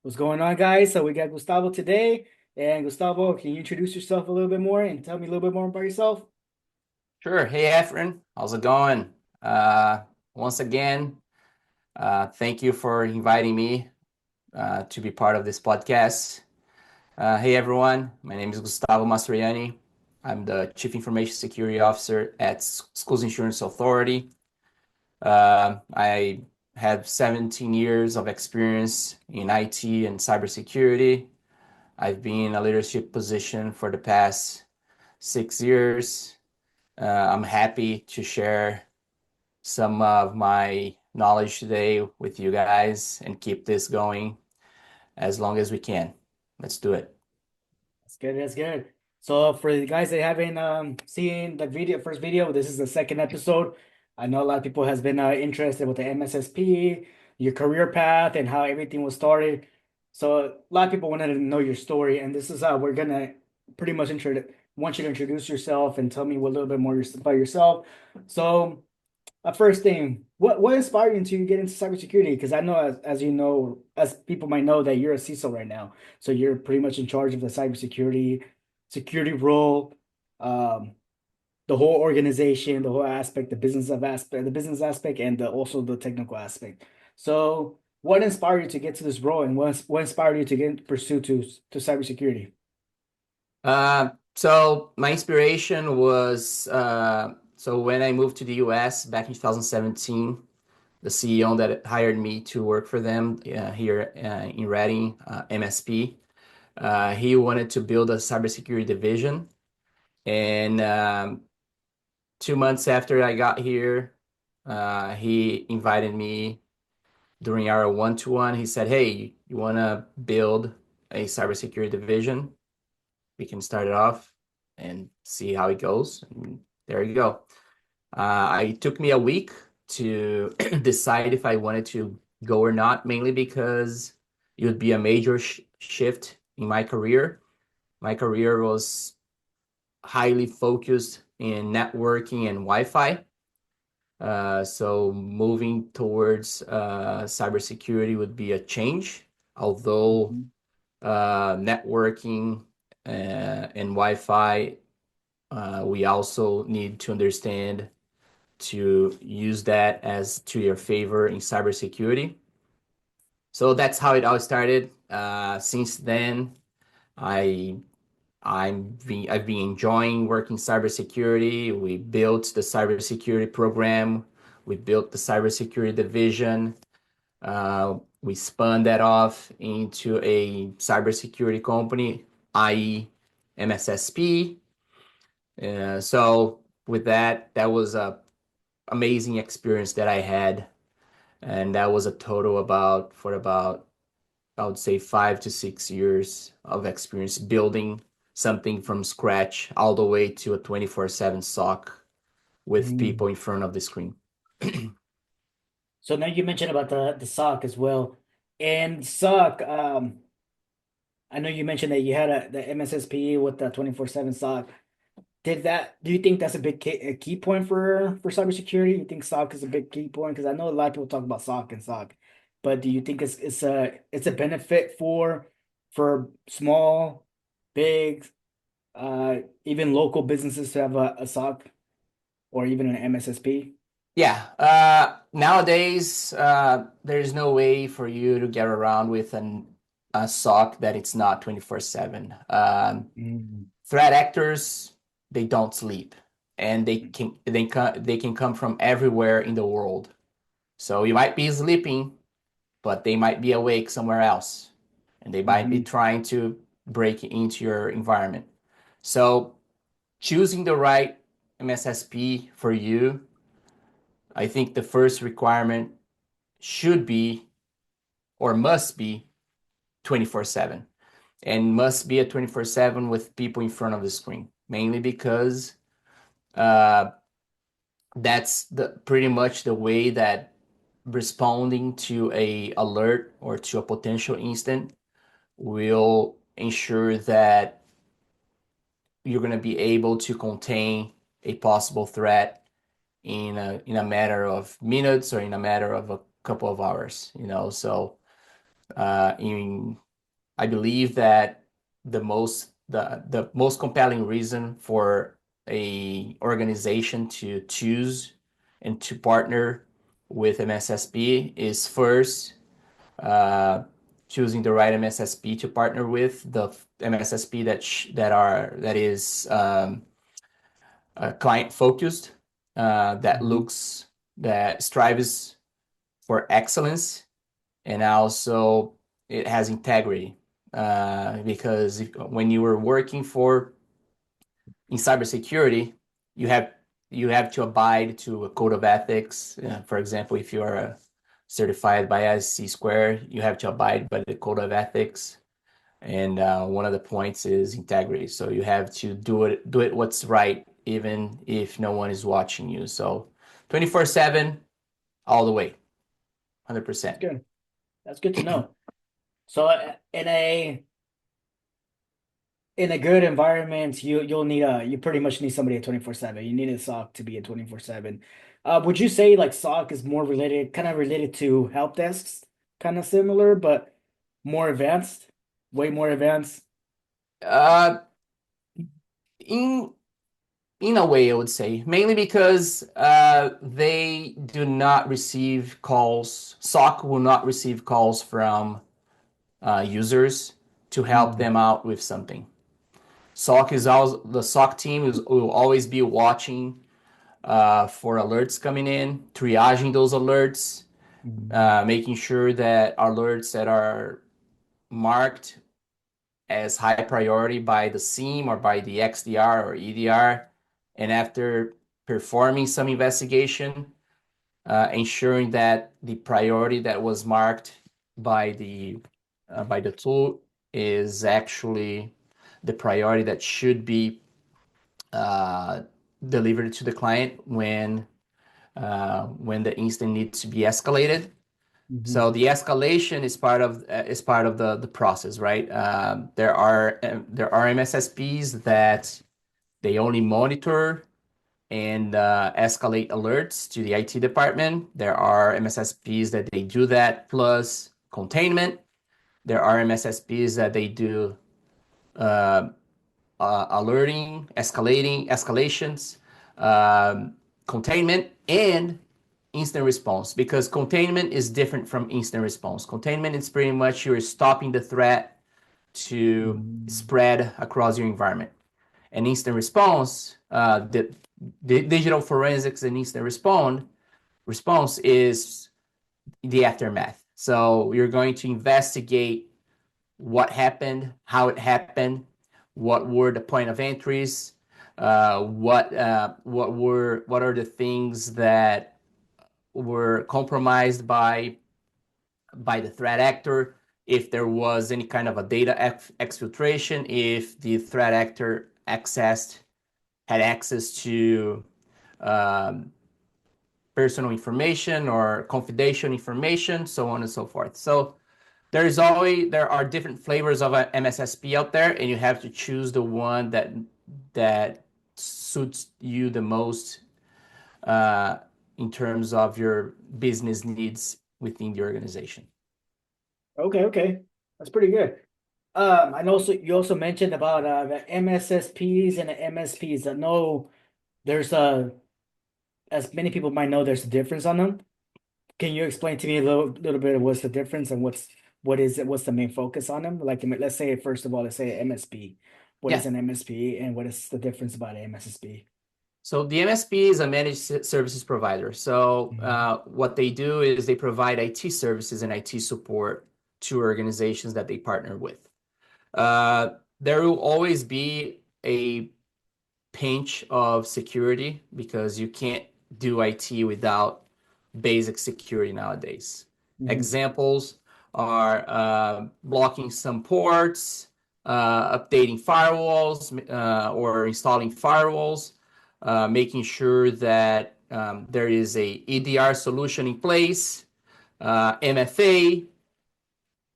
What's going on, guys? So we got Gustavo today. And Gustavo, can you introduce yourself a little bit more and tell me a little bit more about yourself? Sure. Hey, Efren, how's it going? Uh, Once again, thank you for inviting me to be part of this podcast. Hey, everyone. My name is Gustavo Mastroianni. I'm the Chief Information Security Officer at Schools Insurance Authority. I have 17 years of experience in IT and cybersecurity. I've been in a leadership position for the past 6 years. I'm happy to share some of my knowledge today with you guys and keep this going as long as we can. Let's do it. That's good. That's good. So for the guys that haven't seen the first video, this is the second episode. I know a lot of people has been interested with the MSSP, your career path, and how everything was started. So a lot of people wanted to know your story, and this is how we're gonna pretty much want you to introduce yourself and tell me a little bit more about yourself. So first thing, what inspired you to get into cybersecurity? Because I know, as you know, as people might know, that you're a CISO right now, so you're pretty much in charge of the security role, um, the whole organization, the whole aspect, the business aspect, and also the technical aspect. So, what inspired you to get to this role, and what inspired you to get pursue to cybersecurity? So my inspiration was so when I moved to the US back in 2017, the CEO that hired me to work for them here in Reading, MSP, he wanted to build a cybersecurity division. And 2 months after I got here, he invited me during our one-to-one. He said, "Hey, you want to build a cybersecurity division? We can start it off and see how it goes." And there you go. It took me a week to decide if I wanted to go or not, mainly because it would be a major shift in my career. My career was highly focused in networking and Wi-Fi. So moving towards cybersecurity would be a change, although Mhm. networking and Wi-Fi, we also need to understand to use that as to your favor in cybersecurity. So that's how it all started. Since then, I I've been enjoying working cybersecurity. We built the cybersecurity program. We built the cybersecurity division. We spun that off into a cybersecurity company, i.e., MSSP. So with that, that was a amazing experience that I had, and that was a total about I would say 5 to 6 years of experience building something from scratch all the way to a 24/7 SOC with Mm. people in front of the screen. So now you mentioned about the SOC as well, and SOC. I know you mentioned that you had the MSSP with the 24/7 SOC. Do you think that's a key point for cybersecurity? You think SOC is a big key point? Because I know a lot of people talk about SOC and SOC, but do you think it's a benefit for small, big, even local businesses to have a SOC or even an MSSP? Yeah, nowadays there's no way for you to get around with a SOC that it's not 24/7. Mm. Threat actors, they don't sleep, and they can come from everywhere in the world. So you might be sleeping, but they might be awake somewhere else, and they might be Mhm. trying to break into your environment. So choosing the right MSSP for you, I think the first requirement should be or must be 24/7, and must be a 24/7 with people in front of the screen, mainly because uh, that's the pretty much the way that responding to a alert or to a potential incident will ensure that you're going to be able to contain a possible threat in a matter of minutes or in a matter of a couple of hours. So In I believe that the most compelling reason for a organization to choose and to partner with MSSP is first uh, choosing the right MSSP to partner with, the MSSP that is client focused, Mhm. that strives for excellence, and also it has integrity. Because when you were working for in cybersecurity, you have you have to abide to a code of ethics. For example, if you are certified by ISC Square, you have to abide by the code of ethics. And one of the points is integrity. So you have to do it what's right, even if no one is watching you. So 24/7, all the way, That's 100%. good. That's good to know. So in a good environment, you'll need you pretty much need somebody at 24/7. You need a SOC to be at 24/7. Would you say like SOC is more related, kind of related to help desks, kind of similar, but more advanced, way more advanced? Uh, in in a way, I would say, mainly because they do not receive calls. SOC will not receive calls from users to help Mm, them out with something. SOC is always the SOC team will always be watching for alerts coming in, triaging those alerts, mm, making sure that alerts that are marked as high priority by the SIEM or by the XDR or EDR, and after performing some investigation, ensuring that the priority that was marked by the tool is actually the priority that should be uh, delivered to the client when the incident needs to be escalated. mhm, So the escalation is part of the process, right? There are MSSPs that they only monitor and escalate alerts to the IT department. There are MSSPs that they do that plus containment. There are MSSPs that they do uh, alerting, escalations, um, containment, and instant response. Because containment is different from instant response. Containment is pretty much you're stopping the threat to mm, spread across your environment. And instant response, the digital forensics and instant response is the aftermath. So you're going to investigate what happened, how it happened, what were the point of entries, what are the things that were compromised by the threat actor, if there was any kind of a data exfiltration, if the threat actor had access to um, personal information or confidential information, so on and so forth. So there are different flavors of a MSSP out there, and you have to choose the one that suits you the most uh, in terms of your business needs within the organization. okay, okay. That's pretty good. I know you also mentioned about the MSSPs and the MSPs. I know there's as many people might know, there's a difference on them. Can you explain to me a little bit of what's the difference and what is it? What's the main focus on them? Like, let's say first of all, let's say MSP. What is Yeah. an MSP and what is the difference about an MSSP? So the MSP is a managed services provider. So Mhm. what they do is they provide IT services and IT support to organizations that they partner with. There will always be a pinch of security because you can't do IT without basic security nowadays. Mhm. Examples are blocking some ports, updating firewalls, or installing firewalls, making sure that there is a EDR solution in place, MFA.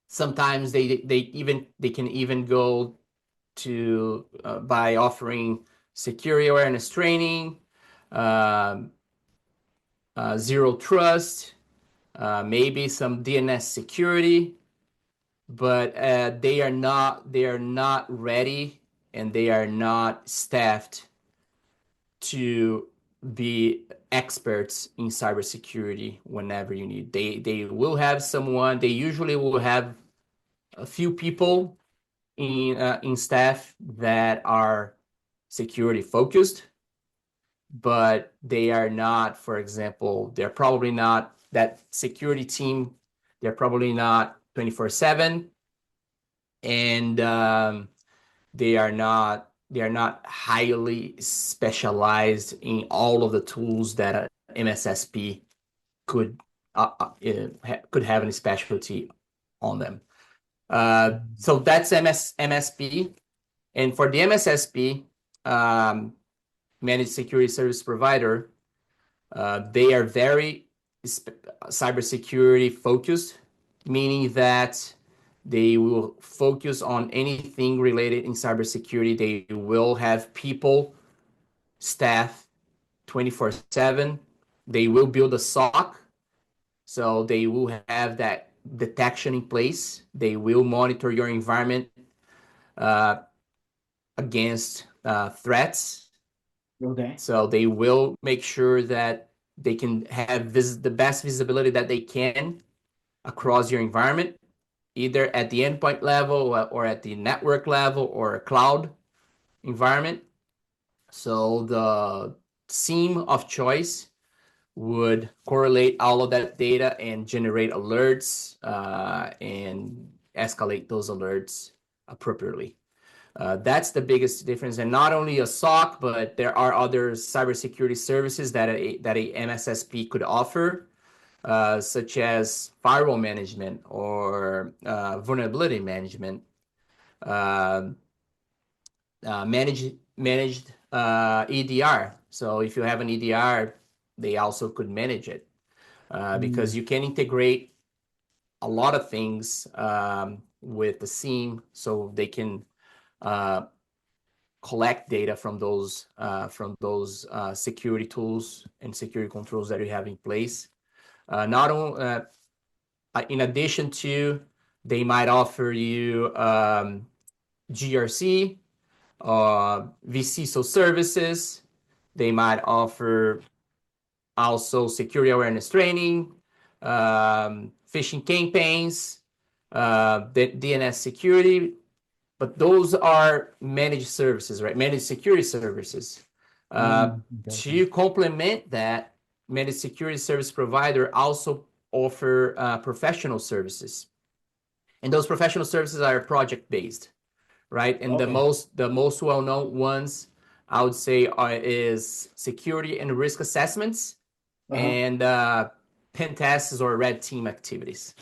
Sometimes they can even go to by offering security awareness training, um, zero trust, maybe some DNS security. but they are not ready, and they are not staffed to be experts in cybersecurity whenever you need. They will have someone. They usually will have a few people in staff that are security focused, but they are not, for example, they're probably not that security team. They're probably not 24/7, and they are not highly specialized in all of the tools that a MSSP could could have any specialty on them. So that's MSP. And for the MSSP, um, managed security service provider, they are very cybersecurity focused, meaning that they will focus on anything related in cybersecurity. They will have people, staff 24/7. They will build a SOC, so they will have that detection in place. They will monitor your environment uh, against threats. Okay. So they will make sure that they can have the best visibility that they can across your environment, either at the endpoint level or at the network level or a cloud environment. So the SIEM of choice would correlate all of that data and generate alerts and escalate those alerts appropriately. That's the biggest difference. And not only a SOC, but there are other cybersecurity services that a MSSP could offer, such as firewall management or vulnerability management, uh, managed EDR. So if you have an EDR, they also could manage it, because Mm. you can integrate a lot of things with the SIEM, so they can uh, collect data from those security tools and security controls that you have in place. Not only in addition to, they might offer you GRC, vCISO services. They might offer also security awareness training, phishing campaigns, DNS security, but those are managed services, right? Managed security services. Uh, Okay, okay. to complement that, managed security service provider also offer professional services, and those professional services are project based, right? And the Okay. most well known ones, I would say, is security and risk assessments Uh-huh. and pen tests or red team activities.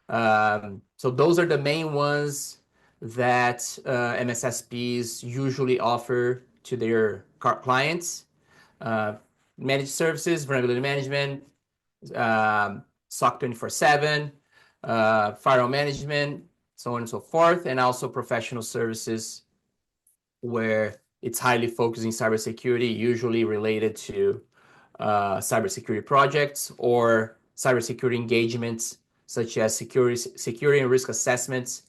So those are the main ones that MSSPs usually offer to their clients. Uh, Managed services, vulnerability management, SOC 24/7, firewall management, so on and so forth, and also professional services where it's highly focused in cybersecurity, usually related to cybersecurity projects or cybersecurity engagements, such as security and risk assessments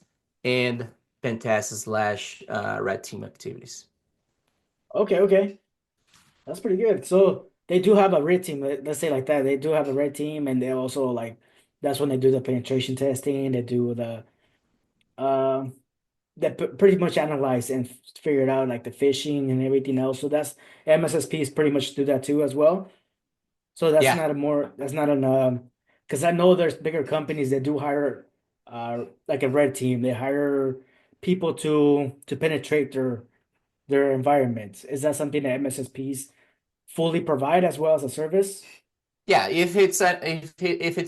and pen test slash red team activities. Okay, okay. That's pretty good. So they do have a red team. Let's say like that. They do have a red team, and they also like that's when they do the penetration testing. They do the um that pretty much analyze and figure it out like the phishing and everything else. So that's MSSPs pretty much do that too as well. So Yeah, that's not an because I know there's bigger companies that do hire like a red team. They hire people to penetrate their environments. Is that something that MSSPs fully provide as well as a service? yeah. If it's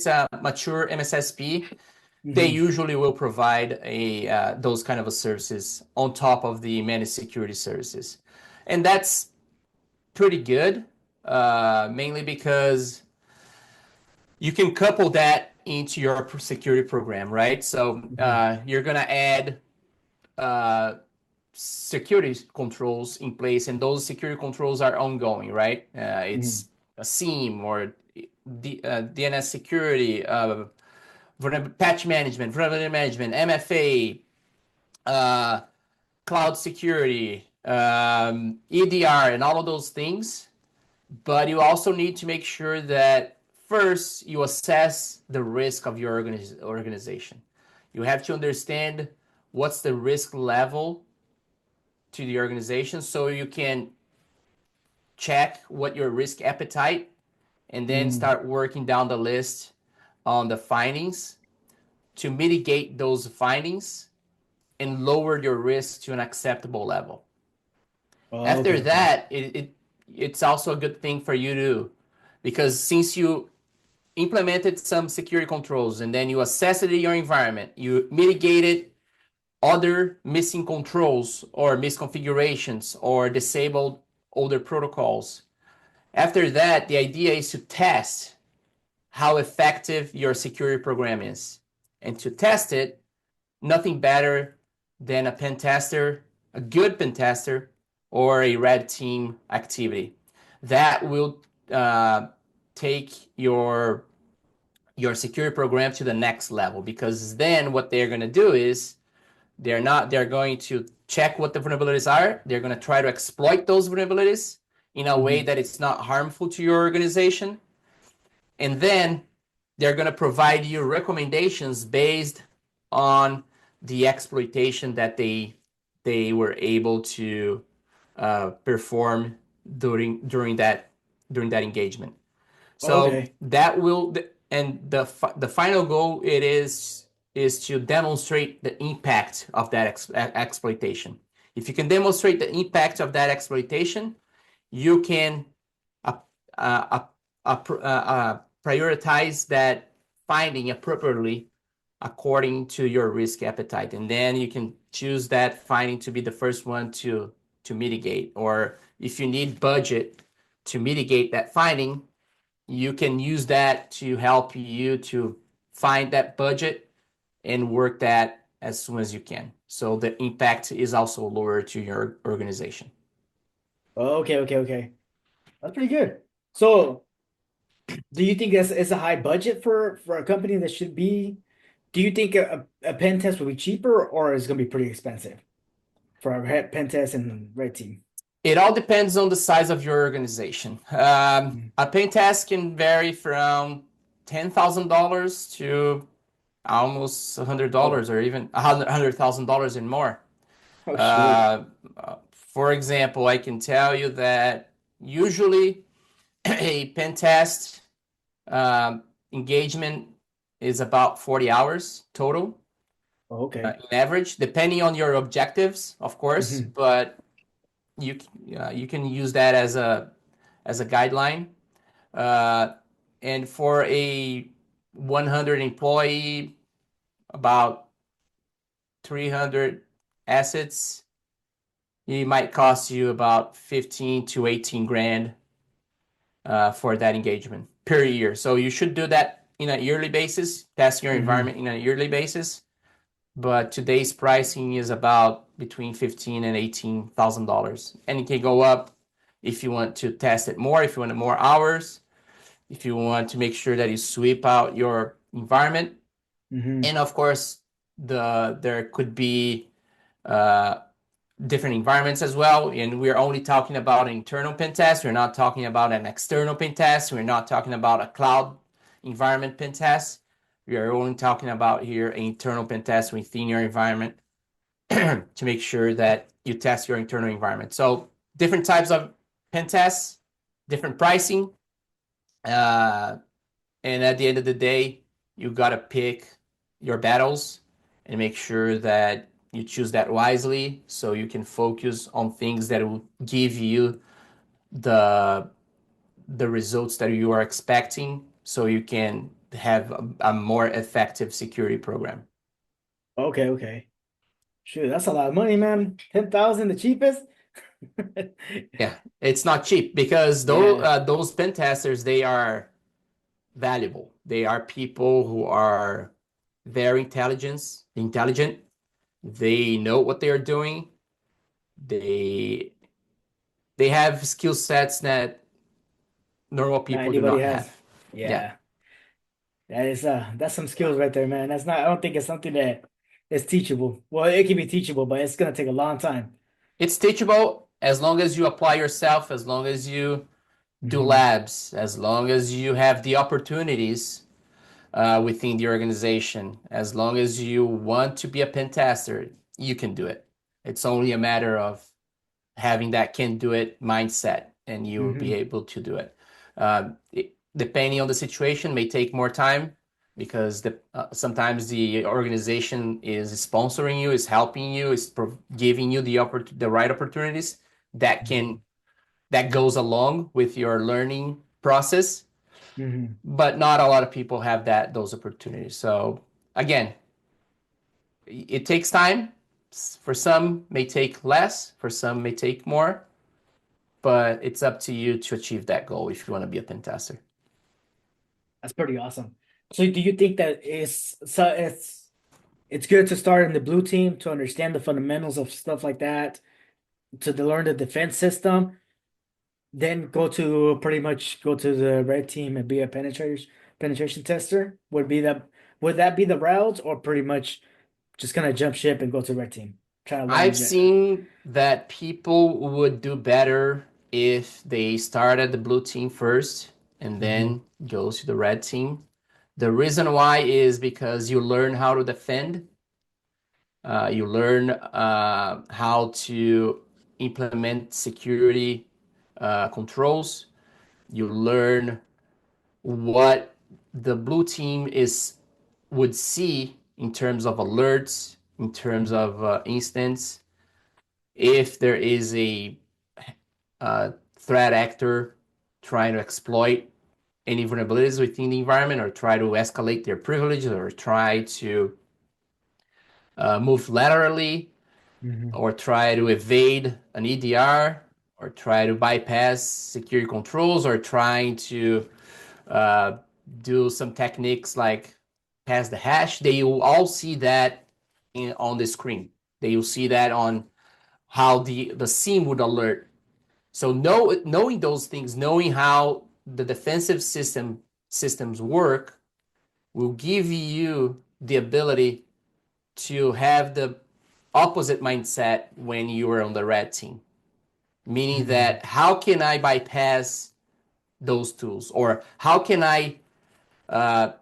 a mature MSSP, they Hmm. usually will provide those kind of services on top of the managed security services, and that's pretty good. Mainly because you can couple that into your security program, right? So Hmm. you're gonna add uh, security controls in place, and those security controls are ongoing, right? Hmm. It's a SIEM or DNS security, patch management, vulnerability management, MFA, uh, cloud security, EDR, and all of those things. But you also need to make sure that first you assess the risk of your organization. You have to understand what's the risk level to the organization so you can check what your risk appetite and then Mm. start working down the list on the findings to mitigate those findings and lower your risk to an acceptable level. Oh, okay, After okay. that, it's also a good thing for you to, because since you implemented some security controls and then you assessed it in your environment, you mitigated other missing controls or misconfigurations or disabled older protocols. After that, the idea is to test how effective your security program is. And to test it, nothing better than a pen tester, a good pen tester, or a red team activity. That will take your security program to the next level, because then what they're going to do is they're going to check what the vulnerabilities are. They're going to try to exploit those vulnerabilities in a way Hmm. that it's not harmful to your organization, and then they're going to provide you recommendations based on the exploitation that they were able to perform during that engagement. So Okay. that will, and the final goal it is to demonstrate the impact of that exploitation. If you can demonstrate the impact of that exploitation, you can uh, uh, prioritize that finding appropriately according to your risk appetite, and then you can choose that finding to be the first one to mitigate. Or if you need budget to mitigate that finding, you can use that to help you to find that budget and work that as soon as you can. So the impact is also lower to your organization. Okay, okay, okay. That's pretty good. So, do you think it's a high budget for a company that should be? Do you think a pen test will be cheaper or is it gonna be pretty expensive for a pen test and red team? It all depends on the size of your organization. Mm. A paint test can vary from $10,000 to almost Oh, $100 or even $100,000 and more. oh shoot. Uh, for example, I can tell you that usually a pen test um, engagement is about 40 hours total Okay. in average, depending on your objectives, of course. Hmm. But you you can use that as a guideline. Uh, and for a 100 employee, about 300 assets, it might cost you about 15 to 18 grand for that engagement per year. So you should do that in a yearly basis, test your Hmm. environment in a yearly basis. But today's pricing is about between 15 and $18,000, and it can go up if you want to test it more, if you want more hours, if you want to make sure that you sweep out your environment. Hmm. And of course, there could be uh, different environments as well. And we're only talking about an internal pen test. We're not talking about an external pen test. We're not talking about a cloud environment pen test. We are only talking about here an internal pen test within your environment to make sure that you test your internal environment. So different types of pen tests, different pricing, uh, and at the end of the day, you gotta pick your battles and make sure that you choose that wisely so you can focus on things that will give you the the results that you are expecting so you can have a more effective security program. Okay, okay. Shoot, that's a lot of money, man. 10,000, the cheapest? Yeah, it's not cheap because Yeah. those pen testers, they are valuable. They are people who are very intelligent. They know what they are doing. They they have skill sets that normal Not people do anybody not has. have. Yeah. Yeah. That's some skills right there, man. That's not I don't think it's something that is teachable. Well, it can be teachable, but it's gonna take a long time. It's teachable as long as you apply yourself, as long as you do Hmm. labs, as long as you have the opportunities within the organization, as long as you want to be a pen tester, you can do it. It's only a matter of having that can do it mindset, and you will be Hmm. able to do it. Depending on the situation, may take more time because sometimes the organization is sponsoring you, is helping you, is giving you the right opportunities that can that goes along with your learning process. Hmm. But not a lot of people have those opportunities. So again, it takes time. For some, may take less. For some, may take more. But it's up to you to achieve that goal if you want to be a pen tester. That's pretty awesome. So do you think that it's good to start in the blue team to understand the fundamentals of stuff like that, learn the defense system, then go to the red team and be a penetration tester? Would that be the route, or pretty much just gonna jump ship and go to red team? Trying to learn I've jet. seen that people would do better if they start at the blue team first and Hmm. then goes to the red team. The reason why is because you learn how to defend, you learn how to implement security controls. You learn what the blue team is would see in terms of alerts, in terms Hmm. of instance, if there is a threat actor trying to exploit any vulnerabilities within the environment or try to escalate their privileges or try to move laterally Hmm. or try to evade an EDR or try to bypass security controls or trying to uh, do some techniques like pass the hash. They will all see that on the screen. They will see that on how the SIEM would alert. So knowing those things, knowing how the defensive systems work, will give you the ability to have the opposite mindset when you are on the red team. Meaning Hmm. that how can I bypass those tools, or how can I uh,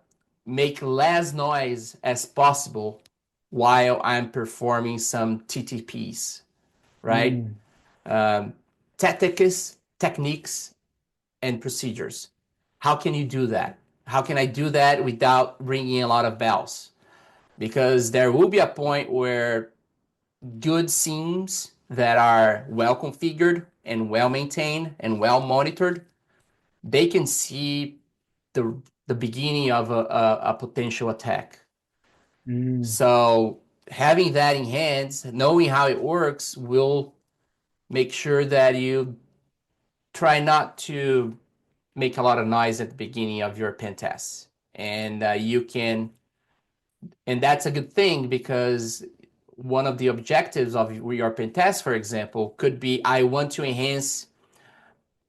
make less noise as possible while I'm performing some TTPs, right? Hmm. Um, techniques, and procedures. How can you do that? How can I do that without ringing a lot of bells? Because there will be a point where good SIEMs that are well configured and well maintained and well monitored, they can see the beginning of a potential attack. Hmm. So having that in hands, knowing how it works, will make sure that you try not to make a lot of noise at the beginning of your pen tests. And you can, and that's a good thing because one of the objectives of your pen test, for example, could be I want to enhance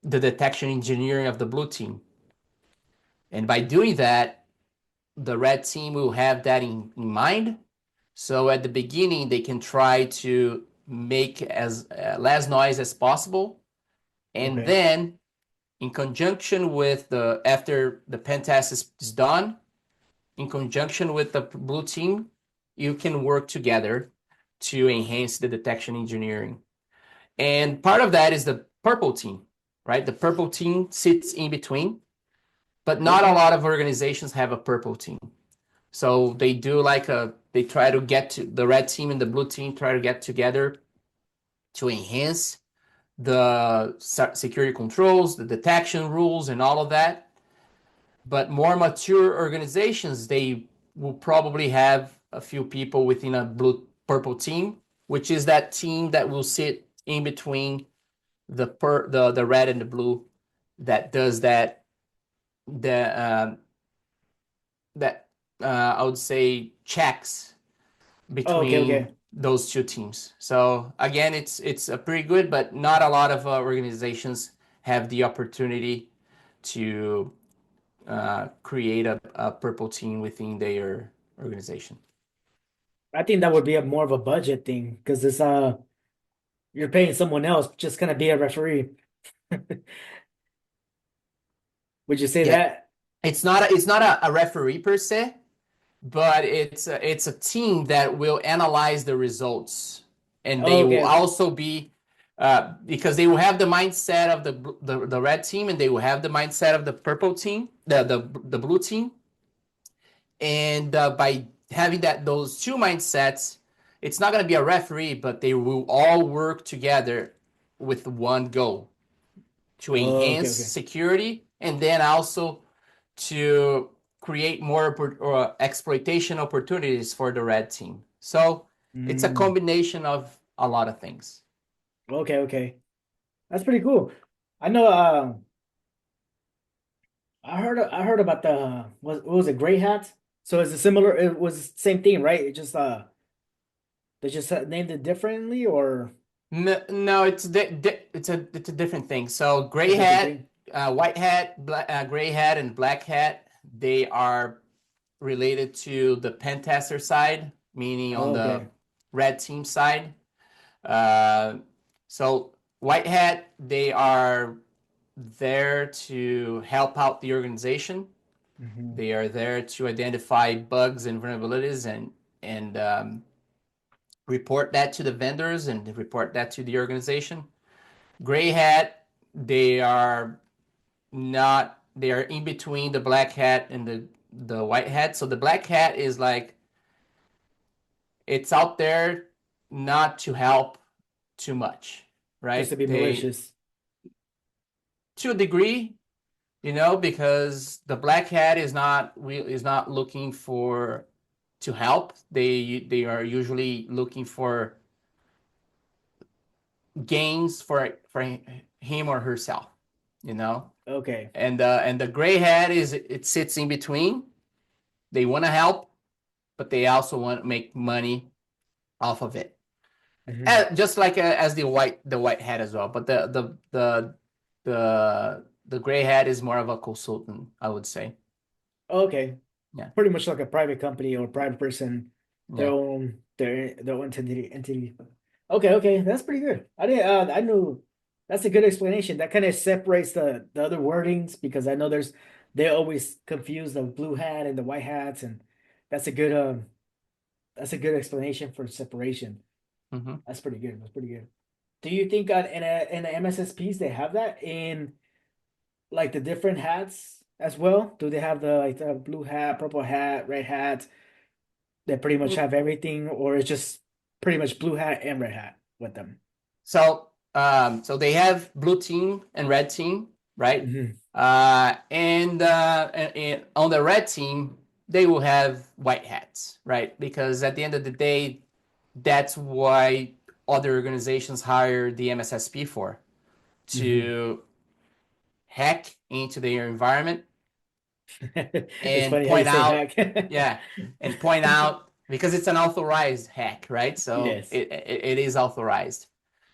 the detection engineering of the blue team. And by doing that, the red team will have that in mind. So at the beginning, they can try to make as less noise as possible. And Okay. then in conjunction with after the pen test is done, in conjunction with the blue team, you can work together to enhance the detection engineering. And part of that is the purple team, right? The purple team sits in between, but not a Okay. lot of organizations have a purple team. So they do they try to get to the red team and the blue team try to get together to enhance the security controls, the detection rules, and all of that. But more mature organizations, they will probably have a few people within a blue purple team, which is that team that will sit in between the red and the blue that does the that I would say checks Oh, okay, between okay. those two teams. So again, it's a pretty good, but not a lot of organizations have the opportunity to create a purple team within their organization. I think that would be a more of a budget thing because it's you're paying someone else just gonna be a referee. Would you say Yeah, that? it's not a referee per se, but it's a team that will analyze the results, and Oh, they will okay, okay. also be because they will have the mindset of the red team, and they will have the mindset of the purple team, the blue team, and by having those two mindsets, it's not going to be a referee, but they will all work together with one goal to Oh, okay, enhance okay. security and then also to create more exploitation opportunities for the red team. So it's a Mm, combination of a lot of things. okay, okay. That's pretty cool. I know. I heard about the what was it, Gray Hat? So it's a similar. It was the same thing, right? It just they just named it differently, or No, it's a different thing. So a gray different hat, thing. white hat, gray hat, and black hat, they are related to the pen tester side, meaning on Oh, the okay. red team side. Uh, so white hat, they are there to help out the organization. Hmm. They are there to identify bugs and vulnerabilities and report that to the vendors and report that to the organization. Gray hat, they are not. They are in between the black hat and the white hat. So the black hat is like it's out there not to help too much, Just to right? be They malicious. to a degree, because the black hat is not looking for to help. They are usually looking for gains for him or herself, you know. Okay. And the gray hat is it sits in between. They want to help, but they also want to make money off of it. Hmm. Just like as the white hat as well. But the gray hat is more of a consultant, I would say. Okay. Yeah, Pretty much like a private company or private person, yeah. their own entity. Okay, okay, that's pretty good. I didn't I knew that's a good explanation. That kind of separates the other wordings because I know they always confuse the blue hat and the white hats, and that's a good that's a good explanation for separation. Hmm. That's pretty good. That's pretty good. Do you think in the MSSPs they have that in like the different hats as well? Do they have the blue hat, purple hat, red hat? That pretty much have everything, or it's just pretty much blue hat and red hat with them. So they have blue team and red team, right? Hmm. And on the red team, they will have white hats, right? Because at the end of the day, that's why other organizations hire the MSSP for Hmm. to hack into their environment It's and funny how you point say out, hack. yeah, and point out because it's an authorized hack, right? So Yes. it is authorized.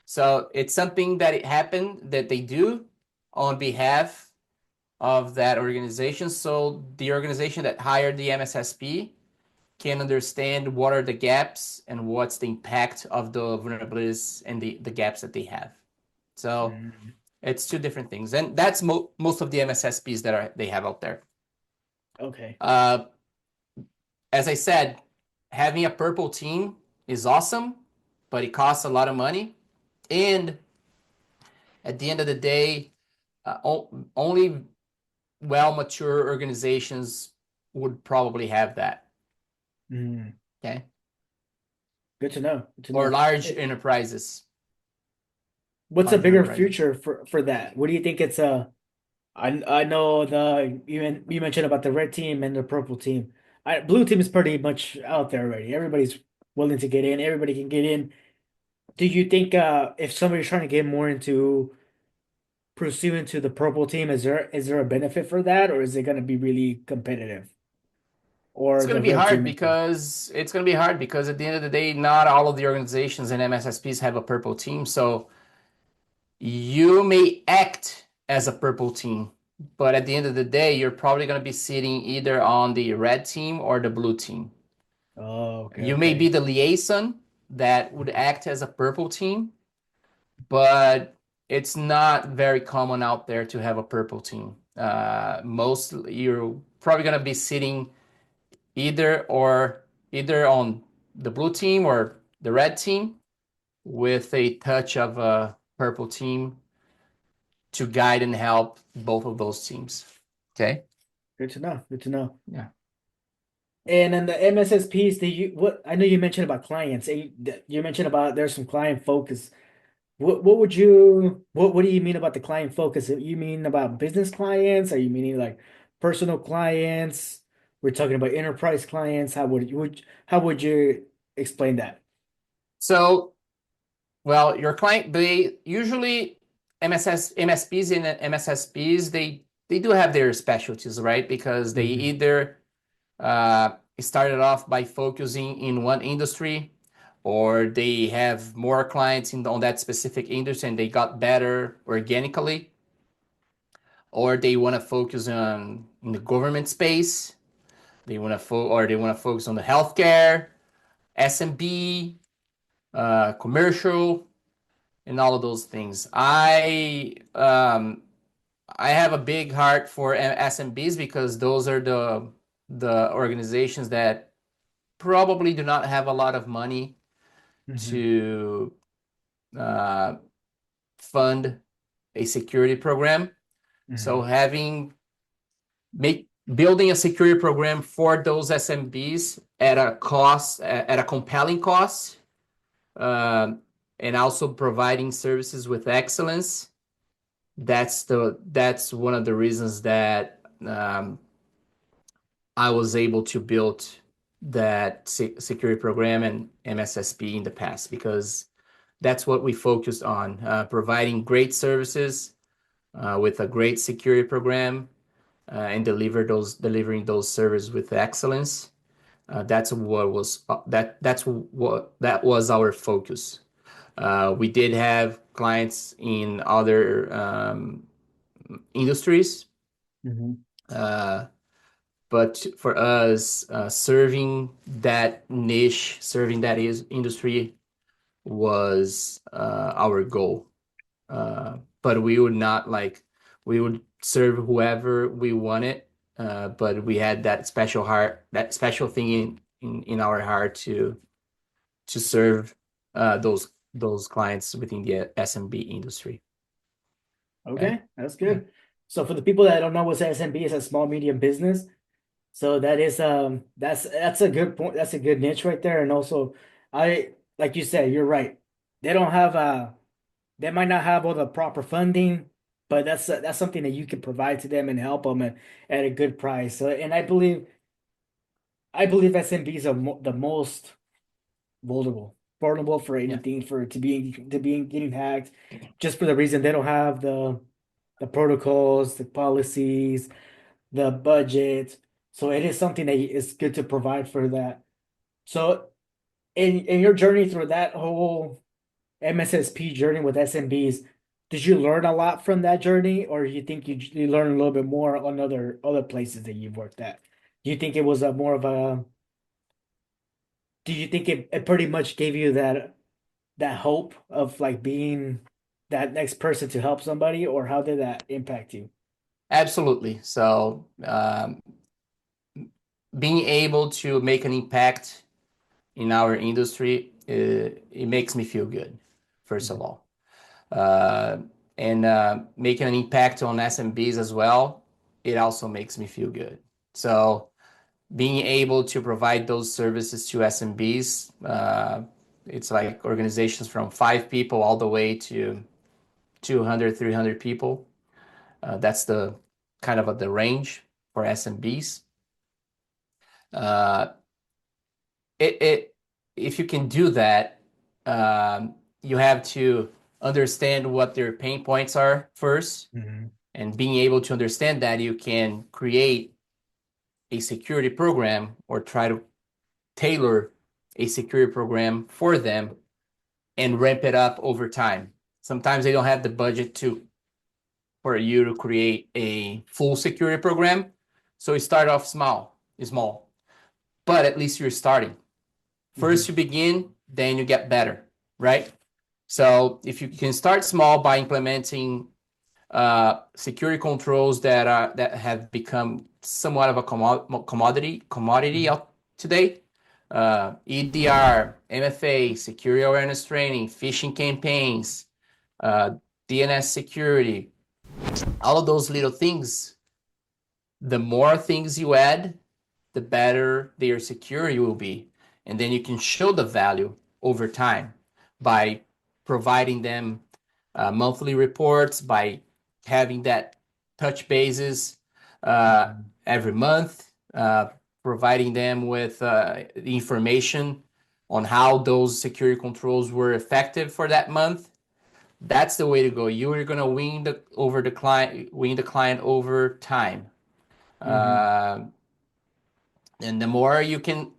So it's something that it happened that they do on behalf of that organization. So the organization that hired the MSSP can understand what are the gaps and what's the impact of the vulnerabilities and the gaps that they have. So Mm. it's two different things, and that's most of the MSSPs that they have out there. Okay. Uh, as I said, having a purple team is awesome, but it costs a lot of money. And at the end of the day, only well mature organizations would probably have that. Mm. Okay. Good to know. Good to Or know. large enterprises. What's a Large bigger enterprises. future for that? What do you think it's a? I know you mentioned about the red team and the purple team. Blue team is pretty much out there already. Everybody's willing to get in. Everybody can get in. Do you think if somebody's trying to get more into pursuing to the purple team, is there a benefit for that, or is it going to be really competitive? It's Or going the to be red hard team is? because at the end of the day, not all of the organizations and MSSPs have a purple team. So you may act as a purple team. but at the end of the day, you're probably going to be sitting either on the red team or the blue team. Oh, okay, You may be okay. the liaison that would act as a purple team, but it's not very common out there to have a purple team. Most you're probably going to be sitting either on the blue team or the red team with a touch of a purple team to guide and help both of those teams. Okay. Good to know. Good to know. Yeah. And then the MSSPs, do you what I know you mentioned about clients. You mentioned about there's some client focus. What do you mean about the client focus? You mean about business clients? Are you meaning like personal clients? We're talking about enterprise clients. How would you explain that? So, well, your client, they usually MSPs and MSSPs, they do have their specialties, right? Because they Hmm. either started off by focusing in one industry, or they have more clients on that specific industry and they got better organically, or they want to focus on in the government space. They want to focus on the healthcare, SMB, commercial, and all of those things. I have a big heart for SMBs because those are the organizations that probably do not have a lot of money Hmm. to uh, fund a security program. So Hmm. having make building a security program for those SMBs at a cost at a compelling cost, um, and also providing services with excellence. That's one of the reasons that I was able to build that security program and MSSP in the past because that's what we focused on, providing great services with a great security program and delivering those services with excellence. That was our focus. We did have clients in other industries, Hmm. uh, but for us, serving that is industry was our goal. But we would not like we would serve whoever we wanted, but we had that special heart, that special thing in our heart to serve those clients within the SMB industry. Okay. Okay, that's Yeah. good. So for the people that don't know what SMB is, a small medium business. So that is that's a good point. That's a good niche right there. And also, I like you said, you're right. They don't have they might not have all the proper funding, but that's something that you can provide to them and help them at a good price. So, and I believe SMBs are mo the most vulnerable for Yeah. anything for to being getting hacked, just for the reason they don't have the protocols, the policies, the budget. So it is something that is good to provide for that. So in your journey through that whole MSSP journey with SMBs, did you learn a lot from that journey, or you think you learned a little bit more on other places that you've worked at? Do you think it was a more of a do you think it pretty much gave you that hope of like being that next person to help somebody, or how did that impact you? Absolutely. So being able to make an impact in our industry, it makes me feel good, first of Mhm. all. Uh, and making an impact on SMBs as well, it also makes me feel good. So being able to provide those services to SMBs, it's like organizations from 5 people all the way to 200, 300 people. That's the kind of the range for SMBs. Uh, it if you can do that, you have to understand what their pain points are first, Mhm. and being able to understand that, you can create a security program or try to tailor a security program for them and ramp it up over time. Sometimes they don't have the budget for you to create a full security program. So you start off small, but at least you're starting. First Hmm. you begin, then you get better, right? So if you can start small by implementing security controls that have become somewhat of a commodity Hmm. out today. EDR, MFA, security awareness training, phishing campaigns, uh, DNS security, all of those little things. The more things you add, the better their security will be, and then you can show the value over time by providing them monthly reports, by having that touch bases uh, Hmm. every month, providing them with the information on how those security controls were effective for that month. That's the way to go. You are going to win the client over time. Hmm. Uh, and the more you can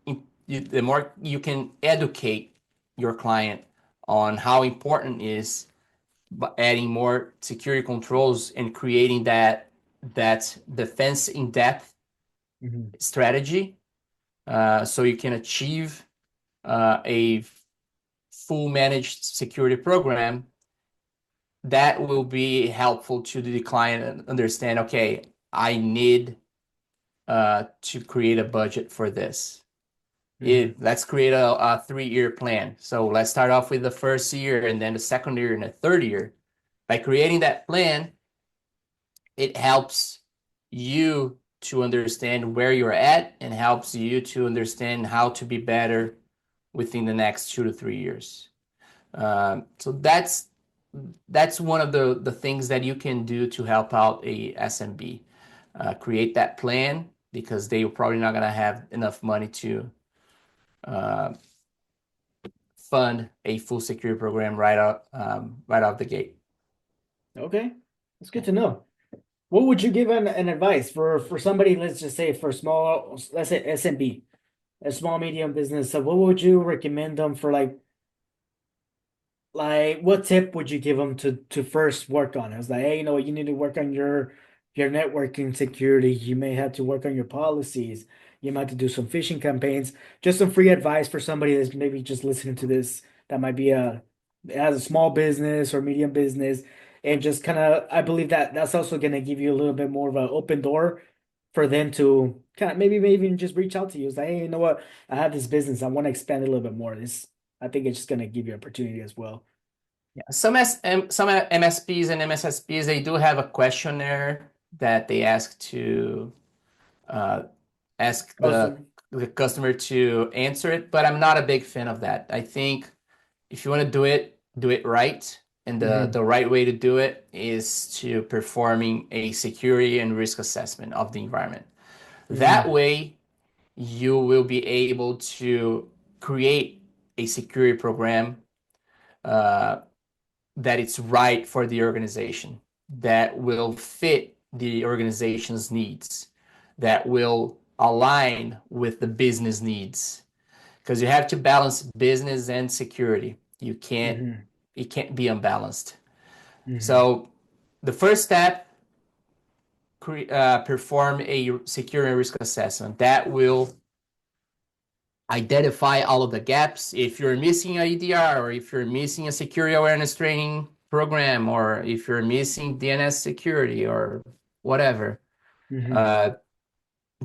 the more you can educate your client on how important is adding more security controls and creating that defense in depth Hmm. strategy, so you can achieve a full managed security program that will be helpful to the client and understand, okay, I need to create a budget for this. Hmm. Let's create a 3-year plan. So let's start off with the first year and then the second year and the third year. By creating that plan, it helps you to understand where you're at and helps you to understand how to be better within the next 2 to 3 years. So that's one of the things that you can do to help out a SMB. Create that plan because they're probably not going to have enough money to uh, fund a full security program right out the gate. Okay, that's good to know. What would you give an advice for somebody, let's just say for small, let's say SMB, a small medium business. So what would you recommend them for like what tip would you give them to first work on? It was like, hey, you know what, you need to work on your networking security. You may have to work on your policies. You might have to do some phishing campaigns. Just some free advice for somebody that's maybe just listening to this that might be has a small business or medium business, and just kind of I believe that that's also going to give you a little bit more of an open door for them to kind of maybe even just reach out to you. It's like, hey, you know what, I have this business. I want to expand a little bit more. This I think it's just going to give you opportunity as well. Yeah. Some MSPs and MSSPs, they do have a questionnaire that they uh, ask Awesome. the customer to answer it, but I'm not a big fan of that. I think if you want to do it right. And Hmm. the right way to do it is to performing a security and risk assessment of the environment. That Hmm. way, you will be able to create a security program uh, that it's right for the organization, that will fit the organization's needs, that will align with the business needs. Because you have to balance business and security. Hmm. It can't be unbalanced. Hmm. So the first step, perform a security and risk assessment. That will identify all of the gaps. If you're missing a EDR, or if you're missing a security awareness training program, or if you're missing DNS security or whatever, Hmm. uh,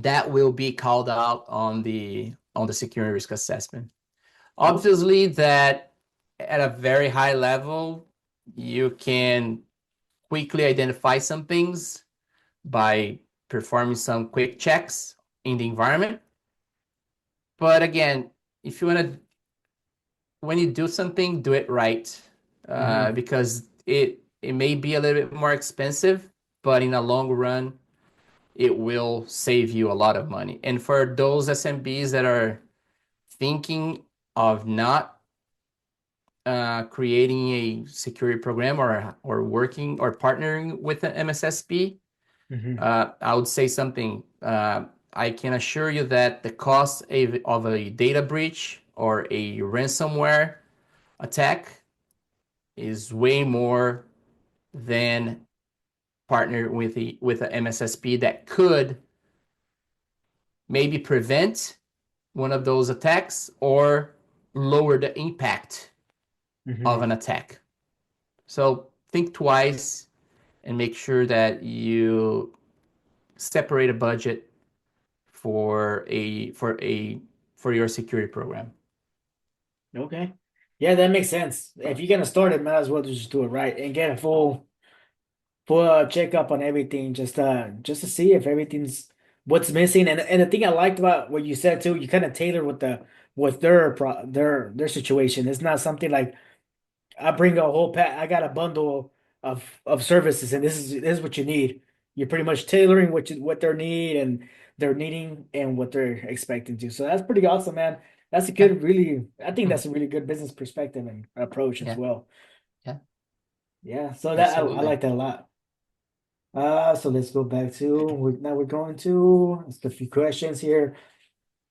that will be called out on the security risk assessment. Okay. Obviously, that at a very high level, you can quickly identify some things by performing some quick checks in the environment. But again, if you want to when you do something, do it right, Hmm. because it may be a little bit more expensive, but in the long run, it will save you a lot of money. And for those SMBs that are thinking of not creating a security program, or working or partnering with an MSSP, Hmm. I would say something. I can assure you that the cost of a data breach or a ransomware attack is way more than partner with a MSSP that could maybe prevent one of those attacks or lower the impact of Hmm. an attack. So think twice and make sure that you separate a budget for your security program. Okay. Yeah, that makes sense. If you're gonna start it, might as well just do it right and get a full checkup on everything, just to see if everything's what's missing. And the thing I liked about what you said too, you kind of tailor with their situation. It's not something like I bring a whole pack. I got a bundle of services, and this is what you need. You're pretty much tailoring what their need and they're needing and what they're expecting to. So that's pretty awesome, man. That's a Yeah. good, really. I think Hmm. that's a really good business perspective and approach as Yeah. well. Yeah. Yeah. So that I Absolutely. like that a lot. So let's go back to now we're going to ask a few questions here.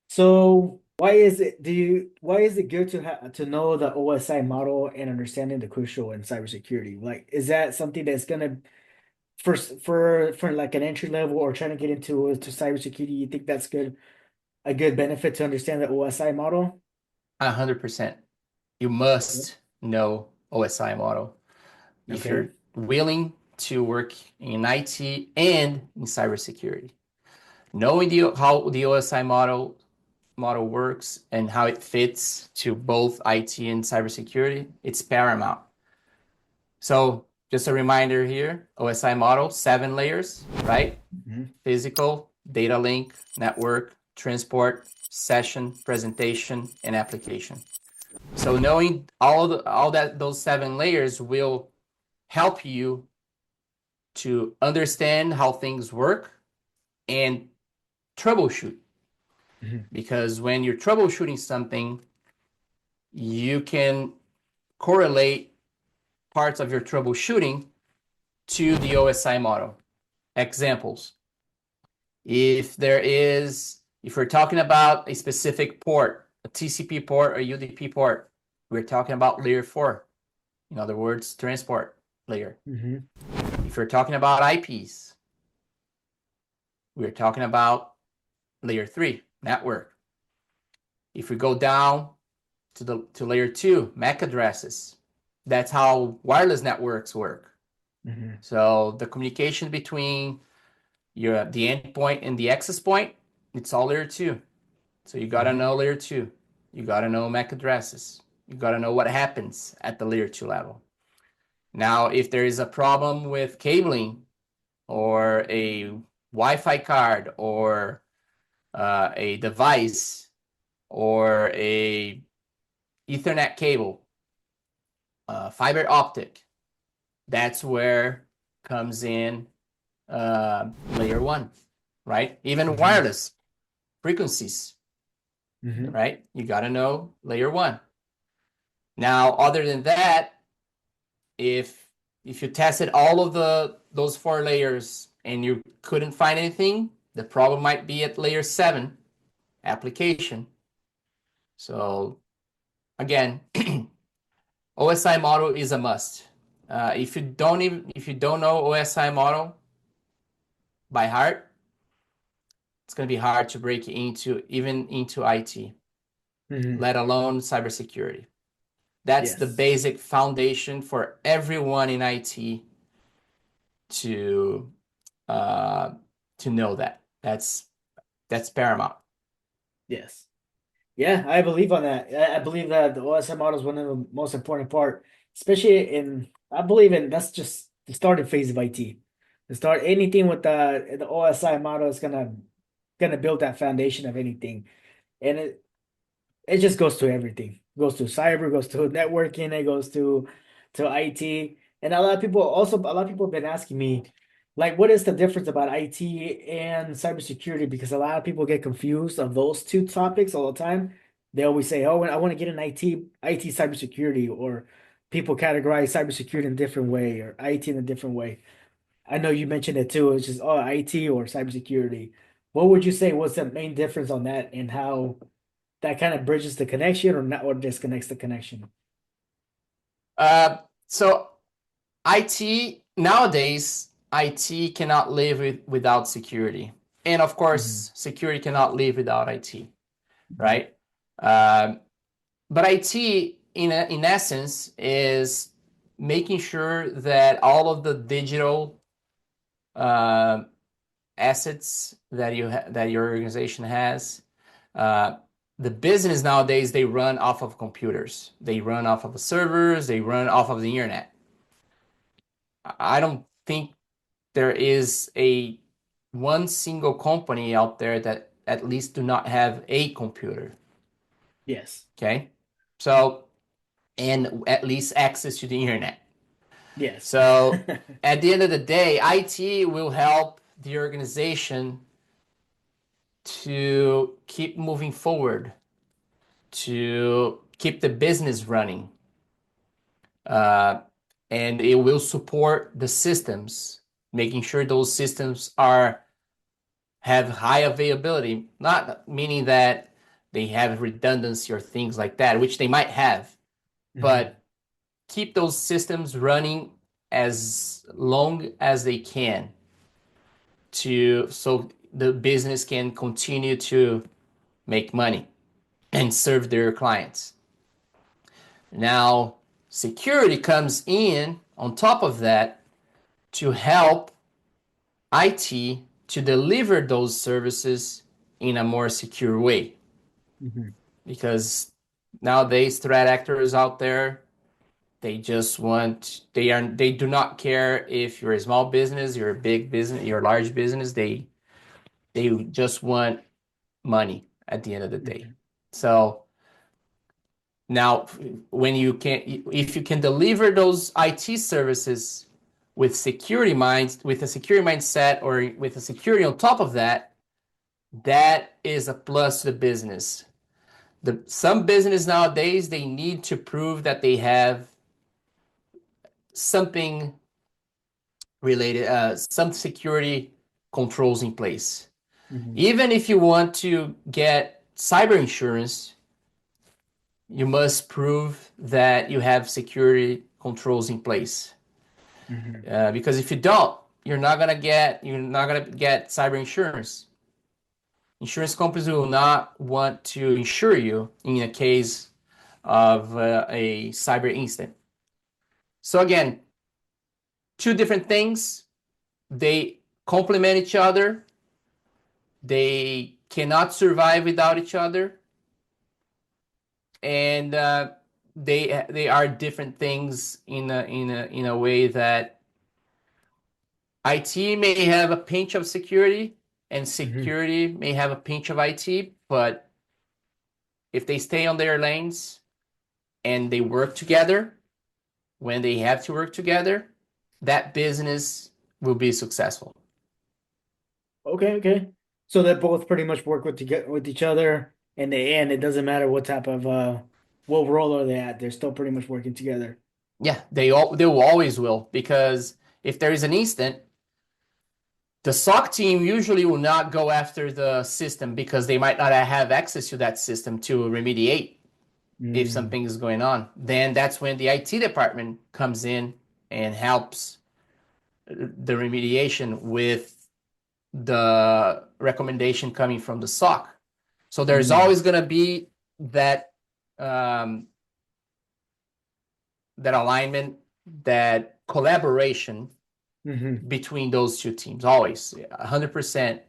So why is it good to know the OSI model and understanding the crucial in cybersecurity? Like, is that something that's gonna for like an entry level or trying to get into cybersecurity, you think that's a good benefit to understand the OSI model? 100%. You Yep. must know OSI model if Okay. you're willing to work in IT and in cybersecurity. Knowing how the OSI model works and how it fits to both IT and cybersecurity, it's paramount. So just a reminder here, OSI model, 7 layers, right? Hmm. Physical, data link, network, transport, session, presentation, and application. So knowing all that those 7 layers will help you to understand how things work and troubleshoot. Hmm. Because when you're troubleshooting something, you can correlate parts of your troubleshooting to the OSI model. Examples. If we're talking about a specific port, a TCP port or UDP port, we're talking about layer 4. In other words, transport layer. Hmm. If we're talking about IPs, we're talking about layer 3, network. If we go down to layer 2, MAC addresses, that's how wireless networks work. Hmm. So the communication between the endpoint and the access point, it's all layer 2. So you got to Hmm. know layer 2. You got to know MAC addresses. You got to know what happens at the layer 2 level. Now, if there is a problem with cabling or a Wi-Fi card or a device or a Ethernet cable, fiber optic, that's where comes in layer 1, right? Even Hmm. wireless frequencies, Hmm. right? You got to know layer 1. Now, other than that, if you tested all of those 4 layers and you couldn't find anything, the problem might be at layer 7 application. So again, OSI model is a must. If you don't know OSI model by heart, it's going to be hard to break into IT, Hmm. let alone cybersecurity. That's the Yes. basic foundation for everyone in IT to uh, to know that. That's paramount. Yes. Yeah, I believe on that. I believe that the OSM model is one of the most important part, especially I believe in that's just the starting phase of IT. To start anything with the OSI model is gonna build that foundation of anything, and it just goes to everything. It goes to cyber, goes to networking, it goes to IT. And a lot of people have been asking me, like, what is the difference about IT and cybersecurity? Because a lot of people get confused of those two topics all the time. They always say, "Oh, I want to get an IT cybersecurity," or people categorize cybersecurity in a different way or IT in a different way. I know you mentioned it too. It's just IT or cybersecurity. What would you say was the main difference on that and how that kind of bridges the connection or not or disconnects the connection? So IT nowadays, IT cannot live without security. And of Hmm. course, security cannot live without IT, right? Um, but IT, in essence, is making sure that all of the digital uh, assets that that your organization has, uh, the business nowadays, they run off of computers, they run off of the servers, they run off of the internet. I don't think there is a one single company out there that at least do not have a computer. Yes. Okay, so and at least access to the internet. Yes. So at the end of the day, IT will help the organization to keep moving forward, to keep the business running, uh, and it will support the systems, making sure those systems are have high availability, not meaning that they have redundancy or things like that, which they might have, Hmm. but keep those systems running as long as they can to so the business can continue to make money and serve their clients. Now, security comes in on top of that to help IT to deliver those services in a more secure way. Hmm. Because nowadays threat actors out there, they do not care if you're a small business, you're a big business, you're a large business. They just want money at the end of the day. Hmm. So now, when you can, if you can deliver those IT services with with a security mindset, or with a security on top of that, that is a plus to the business. Some business nowadays, they need to prove that they have something related, some security controls in place. Hmm. Even if you want to get cyber insurance, you must prove that you have security controls in place. Hmm. Because if you don't, you're not gonna get cyber insurance. Insurance companies will not want to insure you in a case of a cyber incident. So again, two different things. They complement each other. They cannot survive without each other, and they are different things in a way that IT may have a pinch of security, and Hmm. security may have a pinch of IT. But if they stay on their lanes and they work together when they have to work together, that business will be successful. Okay, okay. So they both pretty much work with each other. In the end, it doesn't matter what type of what role are they at. They're still pretty much working together. Yeah, they will always will, because if there is an incident, the SOC team usually will not go after the system because they might not have access to that system to remediate if Mm. something is going on. Then that's when the IT department comes in and helps the remediation with the recommendation coming from the SOC. So there's Mm. always going to be that um, that alignment, that collaboration Hmm. between those two teams. Always, 100%.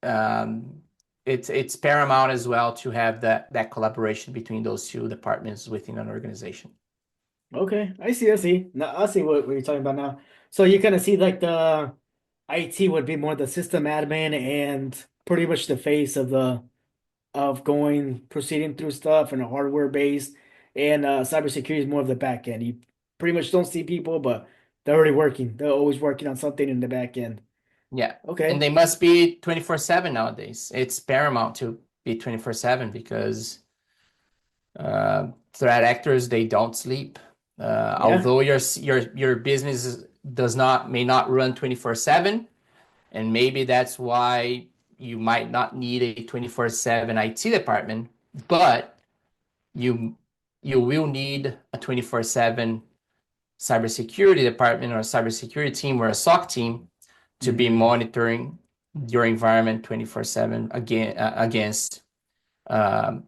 Um, it's paramount as well to have that collaboration between those two departments within an organization. Okay, I see, I see. Now I see what you're talking about now. So you kind of see like the IT would be more the system admin and pretty much the face of the of going proceeding through stuff and a hardware base, and cybersecurity is more of the back end. You pretty much don't see people, but they're already working. They're always working on something in the back end. Yeah, and Okay. they must be 24/7 nowadays. It's paramount to be 24/7 because threat actors, they don't sleep. Yeah. Although your business does not may not run 24/7, and maybe that's why you might not need a 24/7 IT department, but you you will need a 24/7 cybersecurity department or a cybersecurity team or a SOC team to be Mm-hmm. monitoring your environment 24/7 against um,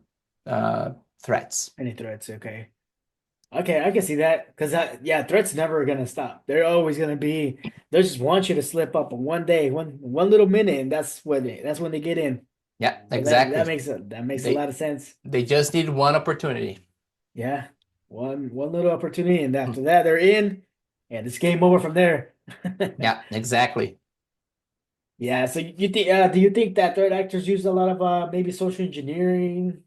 uh, threats. Any threats? Okay. Okay, I can see that because yeah, threats never gonna stop. They're always gonna be. They just want you to slip up on one day, one little minute, and that's when they get in. Yeah, So that exactly. makes a They lot of sense. they just need one opportunity. Yeah, one little opportunity, and after that they're in, and it's game over from there. Yeah, exactly. Yeah. So you think? Do you think that threat actors use a lot of maybe social engineering,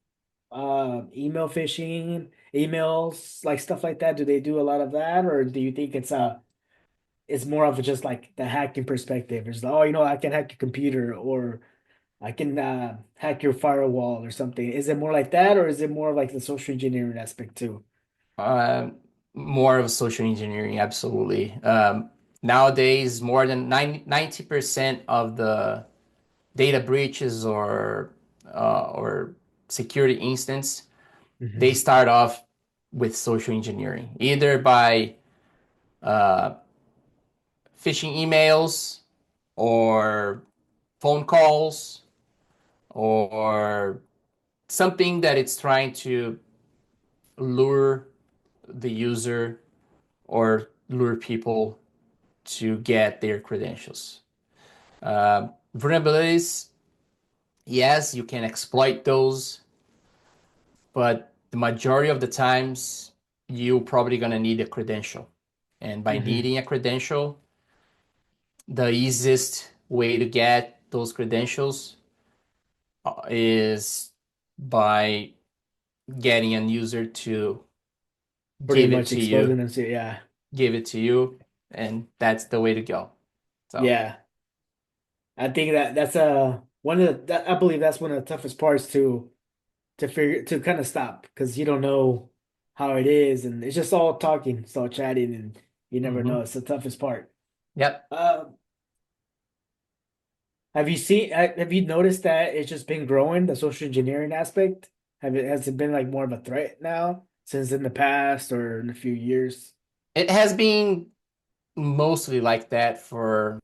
email phishing, emails, like stuff like that? Do they do a lot of that, or do you think it's more of just like the hacking perspective? It's like, oh, I can hack your computer, or I can hack your firewall or something. Is it more like that, or is it more like the social engineering aspect too? Uh, More of social engineering, absolutely. Nowadays, more than 90% of the data breaches or security incidents, they Hmm. start off with social engineering, either by uh, phishing emails or phone calls or something that it's trying to lure the user or lure people to get their credentials. Vulnerabilities, yes, you can exploit those, but the majority of the times you're probably going to need a credential. And by Hmm. needing a credential, the easiest way to get those credentials is by getting a user to Pretty give it much to you, exposing them to, yeah, give it to you, and that's the way to go. So, yeah. I think that's one of I believe that's one of the toughest parts to figure to kind of stop because you don't know how it is, and it's just all talking, it's all chatting, and you never know. mhm. It's the toughest part. Yep. Uh, have you noticed that it's just been growing, the social engineering aspect? Has it been like more of a threat now since in the past or in a few years? It has been mostly like that for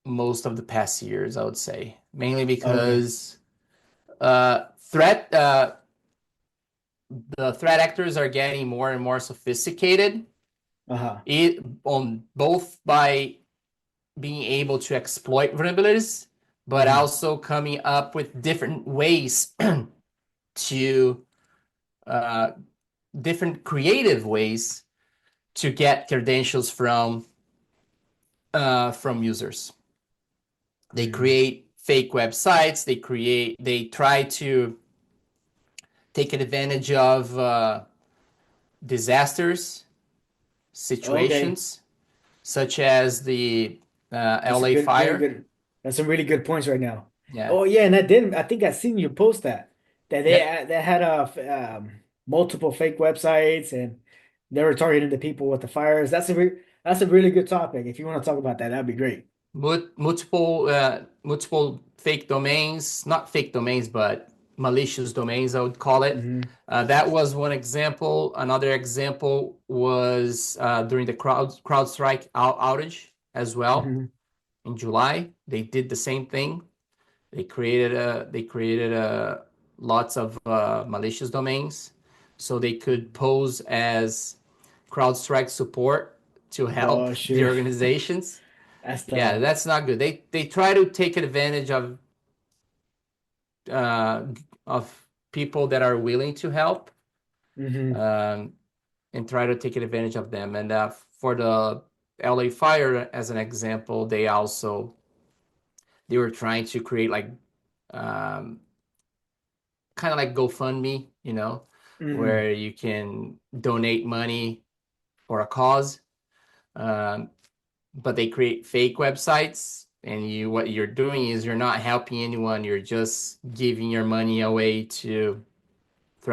most of the past years, I would say, mainly Okay. because uh, threat the threat actors are getting more and more sophisticated, Uh-huh. on both by being able to exploit vulnerabilities, but Hmm. also coming up with different ways to uh, different creative ways to get credentials from users. They Hmm. create fake websites. They try to take advantage of disasters, Okay. situations, such as the That's a LA good, very fire. good. That's some really good points right now. Yeah. Oh yeah, and I think I seen you post that Yep. they had multiple fake websites and they were targeting the people with the fires. That's a really good topic. If you want to talk about that, that'd be great. Multiple fake domains, not fake domains, but malicious domains, I would call it. Hmm. That was one example. Another example was during the CrowdStrike outage as well Hmm. in July. They did the same thing. They created lots of malicious domains so they could pose as CrowdStrike support to help Oh the shoot, organizations. that's Yeah, tough. that's not good. They try to take advantage uh, of people that are willing to help, Hmm. um, and try to take advantage of them. And for the LA fire, as an example, they were trying to create like um, kind of like GoFundMe, Hmm. where you can donate money for a cause. Um, but they create fake websites, and what you're doing is you're not helping anyone. You're just giving your money away to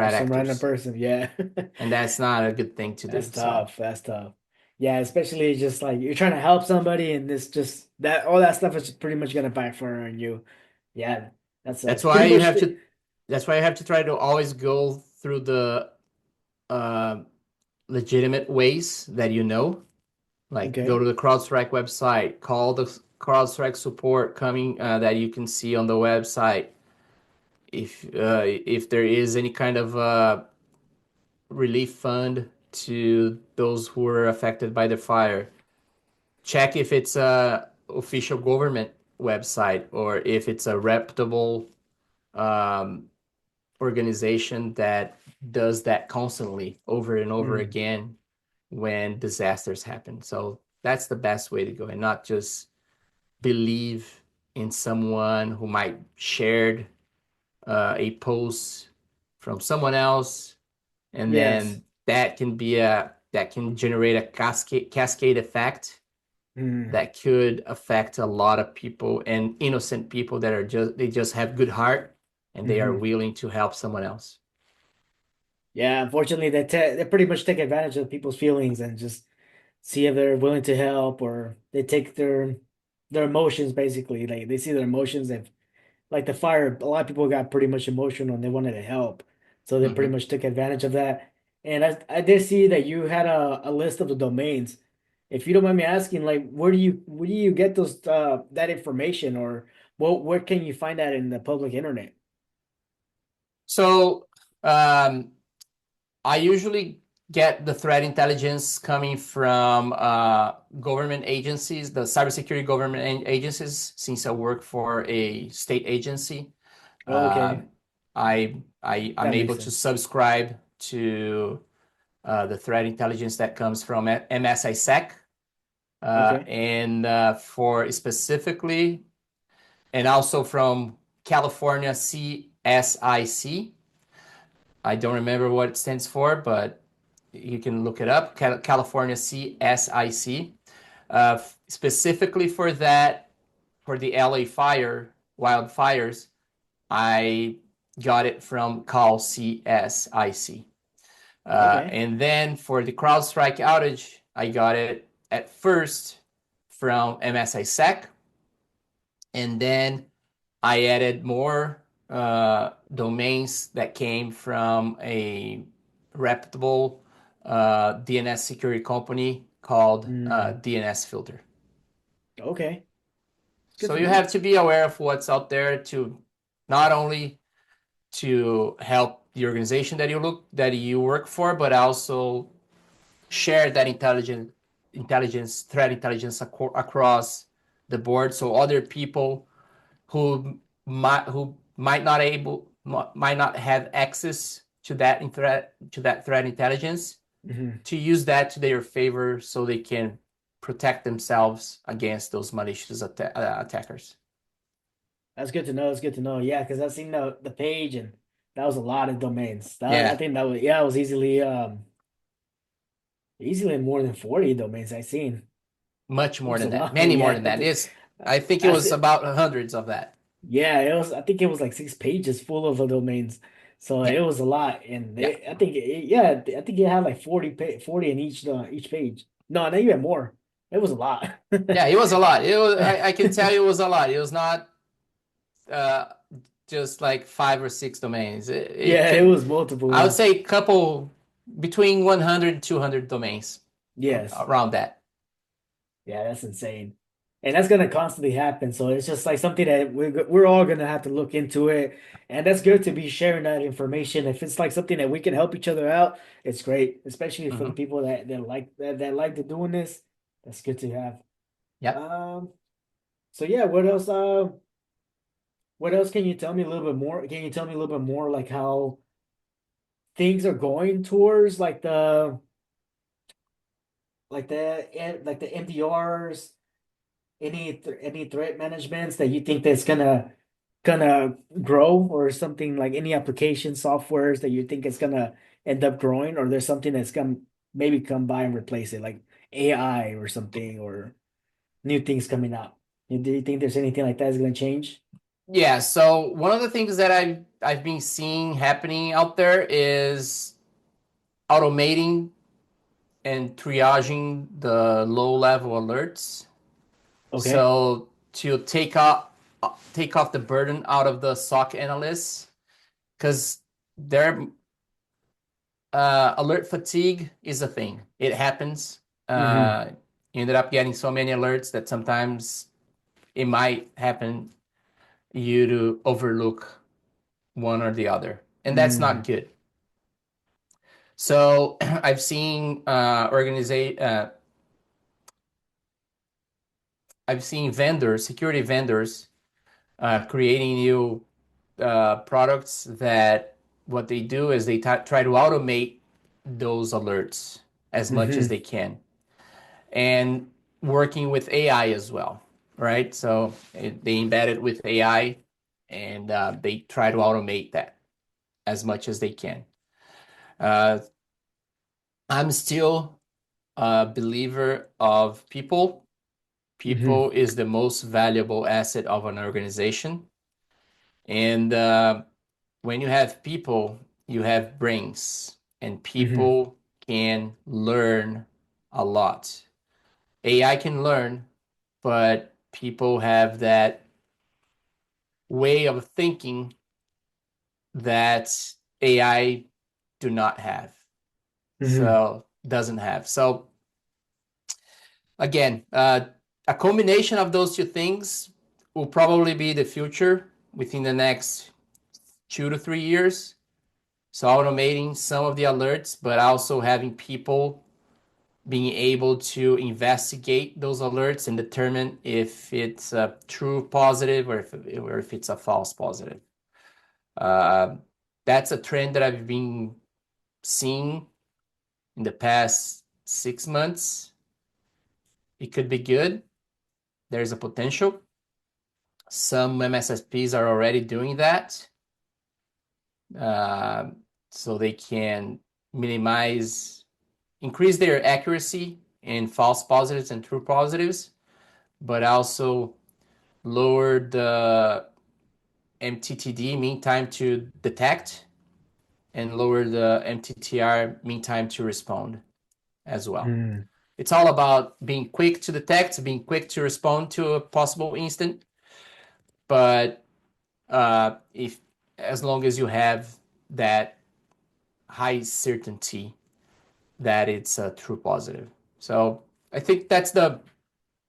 For threat some random actors, person, yeah. and that's not a good thing to That's do. So tough. That's tough. Yeah, especially just like you're trying to help somebody and this just that all that stuff is pretty much gonna backfire on you. Yeah, that that's sucks. why Pretty you much have the to. That's why you have to try to always go through the uh, legitimate ways that you know, like go Okay. to the CrowdStrike website, call the CrowdStrike support coming that you can see on the website. If there is any kind of relief fund to those who were affected by the fire, check if it's a official government website or if it's a reputable um, organization that does that constantly over and over Mm. again when disasters happen. So that's the best way to go, and not just believe in someone who might shared a post from someone else, and Yes. then that can generate a cascade effect Mm. that could affect a lot of people and innocent people that are just have good heart and they are Hmm. willing to help someone else. Yeah, unfortunately, they pretty much take advantage of people's feelings and just see if they're willing to help, or they take their emotions basically. Like they see their emotions, and like the fire, a lot of people got pretty much emotional and they wanted to help, so they pretty Mm-hmm. much took advantage of that. And I did see that you had a list of the domains. If you don't mind me asking, like where do you get those that information, or where can you find that in the public internet? So um, I usually get the threat intelligence coming from government agencies, the cybersecurity government agencies, since I work for a state agency. Okay, Um, I'm that makes able to sense. subscribe to the threat intelligence that comes from MSISEC, Okay, and for specifically, and also from California CSIC. I don't remember what it stands for, but you can look it up. California CSIC. Specifically for that, for the LA wildfires, I got it from Call CSIC. okay, And then for the CrowdStrike outage, I got it at first from MSISEC, and then I added more domains that came from a reputable DNS security company called mm, DNS Filter. okay. It's good So to you know. have to be aware of what's out there to not only to help the organization that you work for, but also share that threat intelligence across the board, so other people who might not have access to that threat intelligence, Hmm. to use that to their favor so they can protect themselves against those malicious attackers. That's good to know. It's good to know. Yeah, because I've seen the page, and that was a lot of domains. I Yeah, think that was, yeah, it was easily more than 40 domains I seen. much It more was a than that, lot. many more Yeah, than that. I think it I was said, about hundreds of that. yeah, it was. I think it was like 6 pages full of domains. So Yeah, it was a lot, and yeah, yeah, I think it had like 40 in each page. No, not even more. It was a lot. yeah. It was a lot. I can tell you it was a lot. It was not uh, just like 5 or 6 domains. It Yeah, it could, was multiple I would ones. say, couple between 100 and 200 domains Yes. around that. Yeah, that's insane. And that's gonna constantly happen. So it's just like something that we're all gonna have to look into it. And that's good to be sharing that information. If it's like something that we can help each other out, it's great, especially for the Hmm. people that like to doing this. That's good to have. Yep. Um, so yeah, what else can you tell me a little bit more? Can you tell me a little bit more like how things are going towards like the MDRs, any threat managements that you think that's gonna grow, or something like any application softwares that you think is gonna end up growing, or there's something that's gonna maybe come by and replace it, like AI or something, or new things coming out. Do you think there's anything like that is gonna change? Yeah. So one of the things that I've been seeing happening out there is automating and triaging the low level alerts. Okay. So to take off the burden out of the SOC analysts, because they're Alert fatigue is a thing. It happens. Hmm. You ended up getting so many alerts that sometimes it might happen you to overlook one or the other, and that's not Mm. good. So I've seen organization. I've seen vendors, security vendors, creating new products that what they do is they try to automate those alerts as much as Hmm. they can, and working with AI as well, right? So they embed it with AI, and they try to automate that as much as they can. Uh, I'm still a believer of people. Hmm. People is the most valuable asset of an organization. And when you have people, you have brains, and Hmm. people can learn a lot. AI can learn, but people have that way of thinking that AI do not have. Hmm. So doesn't have. So again, a combination of those two things will probably be the future within the next 2 to 3 years. So automating some of the alerts, but also having people being able to investigate those alerts and determine if it's a true positive or if it's a false positive. Uh, that's a trend that I've been seeing in the past 6 months. It could be good. There's a potential. Some MSSPs are already doing that, uh, so they can minimize, increase their accuracy in false positives and true positives, but also lower the MTTD, mean time to detect, and lower the MTTR, mean time to respond as well. Mm. It's all about being quick to detect, being quick to respond to a possible incident, but if as long as you have that high certainty that it's a true positive. So I think that's the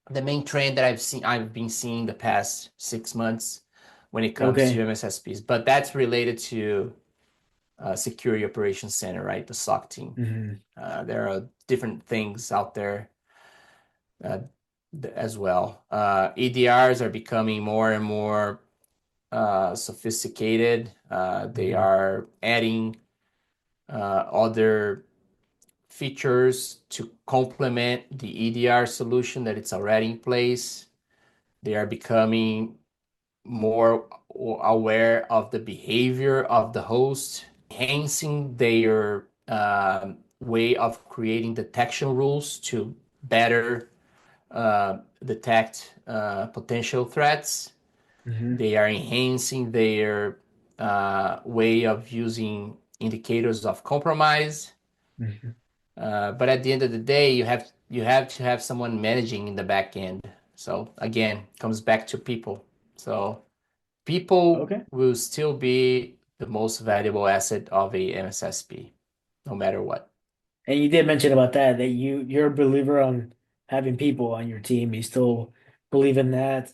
main trend that I've been seeing the past 6 months when it comes to Okay. MSSPs. But that's related to Security Operations Center, right? The SOC team. Hmm. There are different things out there uh, as well. EDRs are becoming more and more sophisticated. They Hmm. are adding other features to complement the EDR solution that it's already in place. They are becoming more aware of the behavior of the host, enhancing their way of creating detection rules to better detect potential threats. Hmm. They are enhancing their way of using indicators of compromise. Hmm. But at the end of the day, you have to have someone managing in the back end. So again, comes back to people. So people Okay. will still be the most valuable asset of a MSSP, no matter what. And you did mention about that you're a believer on having people on your team. You still believe in that.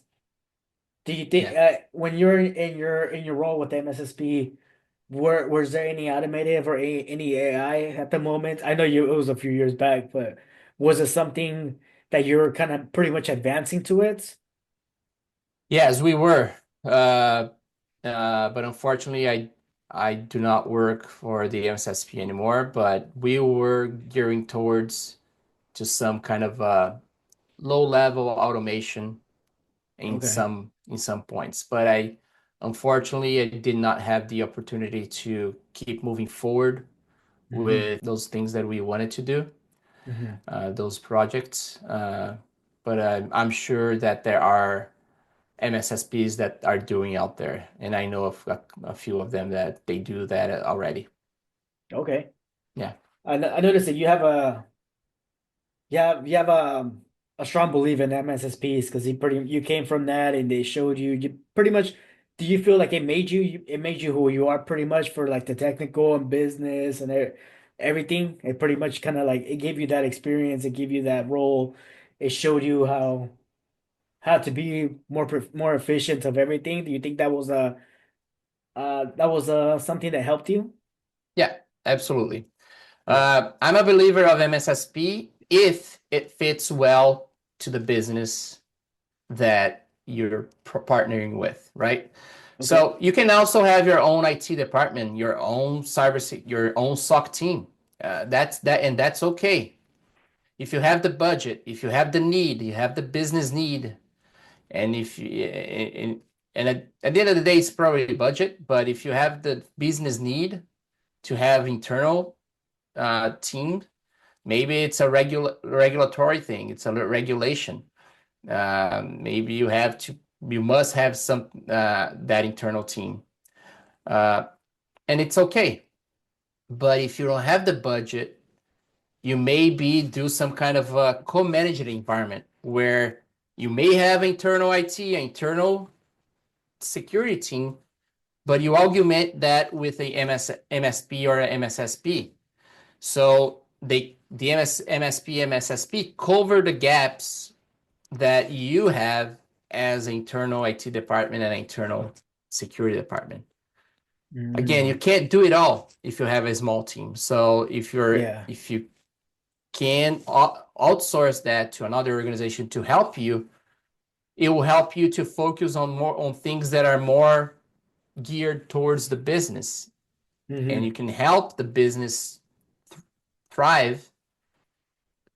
Do you think Yeah. when you're in your role with the MSSP, was there any automated or any AI at the moment? I know it was a few years back, but was it something that you're kind of pretty much advancing to it? Yes, we were. Uh, but unfortunately, I do not work for the MSSP anymore. But we were gearing towards just some kind of low level automation Okay. in some points. But I unfortunately I did not have the opportunity to keep moving forward Hmm. with those things that we wanted to do, Hmm. those projects. But I'm sure that there are MSSPs that are doing out there, and I know of a few of them that they do that already. Okay. Yeah. I noticed that you have a strong belief in MSSPs because you came from that and they showed you pretty much. Do you feel like it made you who you are pretty much for like the technical and business and everything. It pretty much kind of like it gave you that experience, it gave you that role. It showed you how to be more efficient of everything. Do you think that was something that helped you? Yeah, absolutely. Yeah. I'm a believer of MSSP if it fits well to the business that you're partnering with, right? Okay. So you can also have your own IT department, your own SOC team. And that's okay. If you have the budget, if you have the need, you have the business need, and if you and at the end of the day, it's probably budget. But if you have the business need to have internal team, maybe it's a regulatory thing. It's a regulation. Maybe you must have some that internal team, uh, and it's okay. But if you don't have the budget, you maybe do some kind of a co-managed environment where you may have internal IT, internal security team, but you augment that with a MSP or a MSSP. So the MSP, MSSP cover the gaps that you have as internal IT department and internal security department. Again, you Mm, can't do it all if you have a small team. So yeah. if you can outsource that to another organization to help you, it will help you to focus on more on things that are more geared towards the business, and you Hmm. can help the business thrive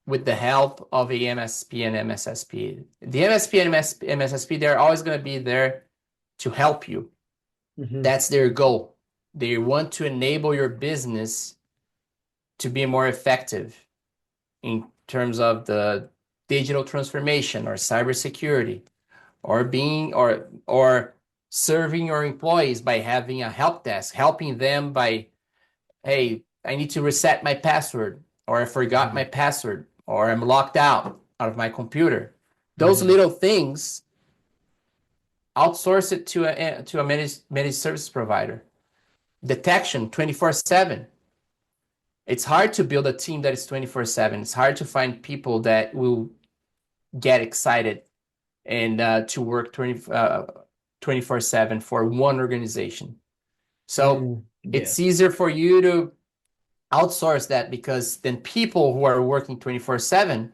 with the help of a MSP and MSSP. The MSP and MSSP, they're always going to be there to help you. Hmm. That's their goal. They want to enable your business to be more effective in terms of the digital transformation or cybersecurity, or being or serving your employees by having a help desk, helping them by, hey, I need to reset my password, or I forgot my Hmm. password, or I'm locked out of my computer. Those Hmm. little things, outsource it to a managed service provider. Detection 24/7. It's hard to build a team that is 24/7. It's hard to find people that will get excited and to work 24/7 for one organization. So Mm, yeah. it's easier for you to outsource that, because then people who are working 24/7,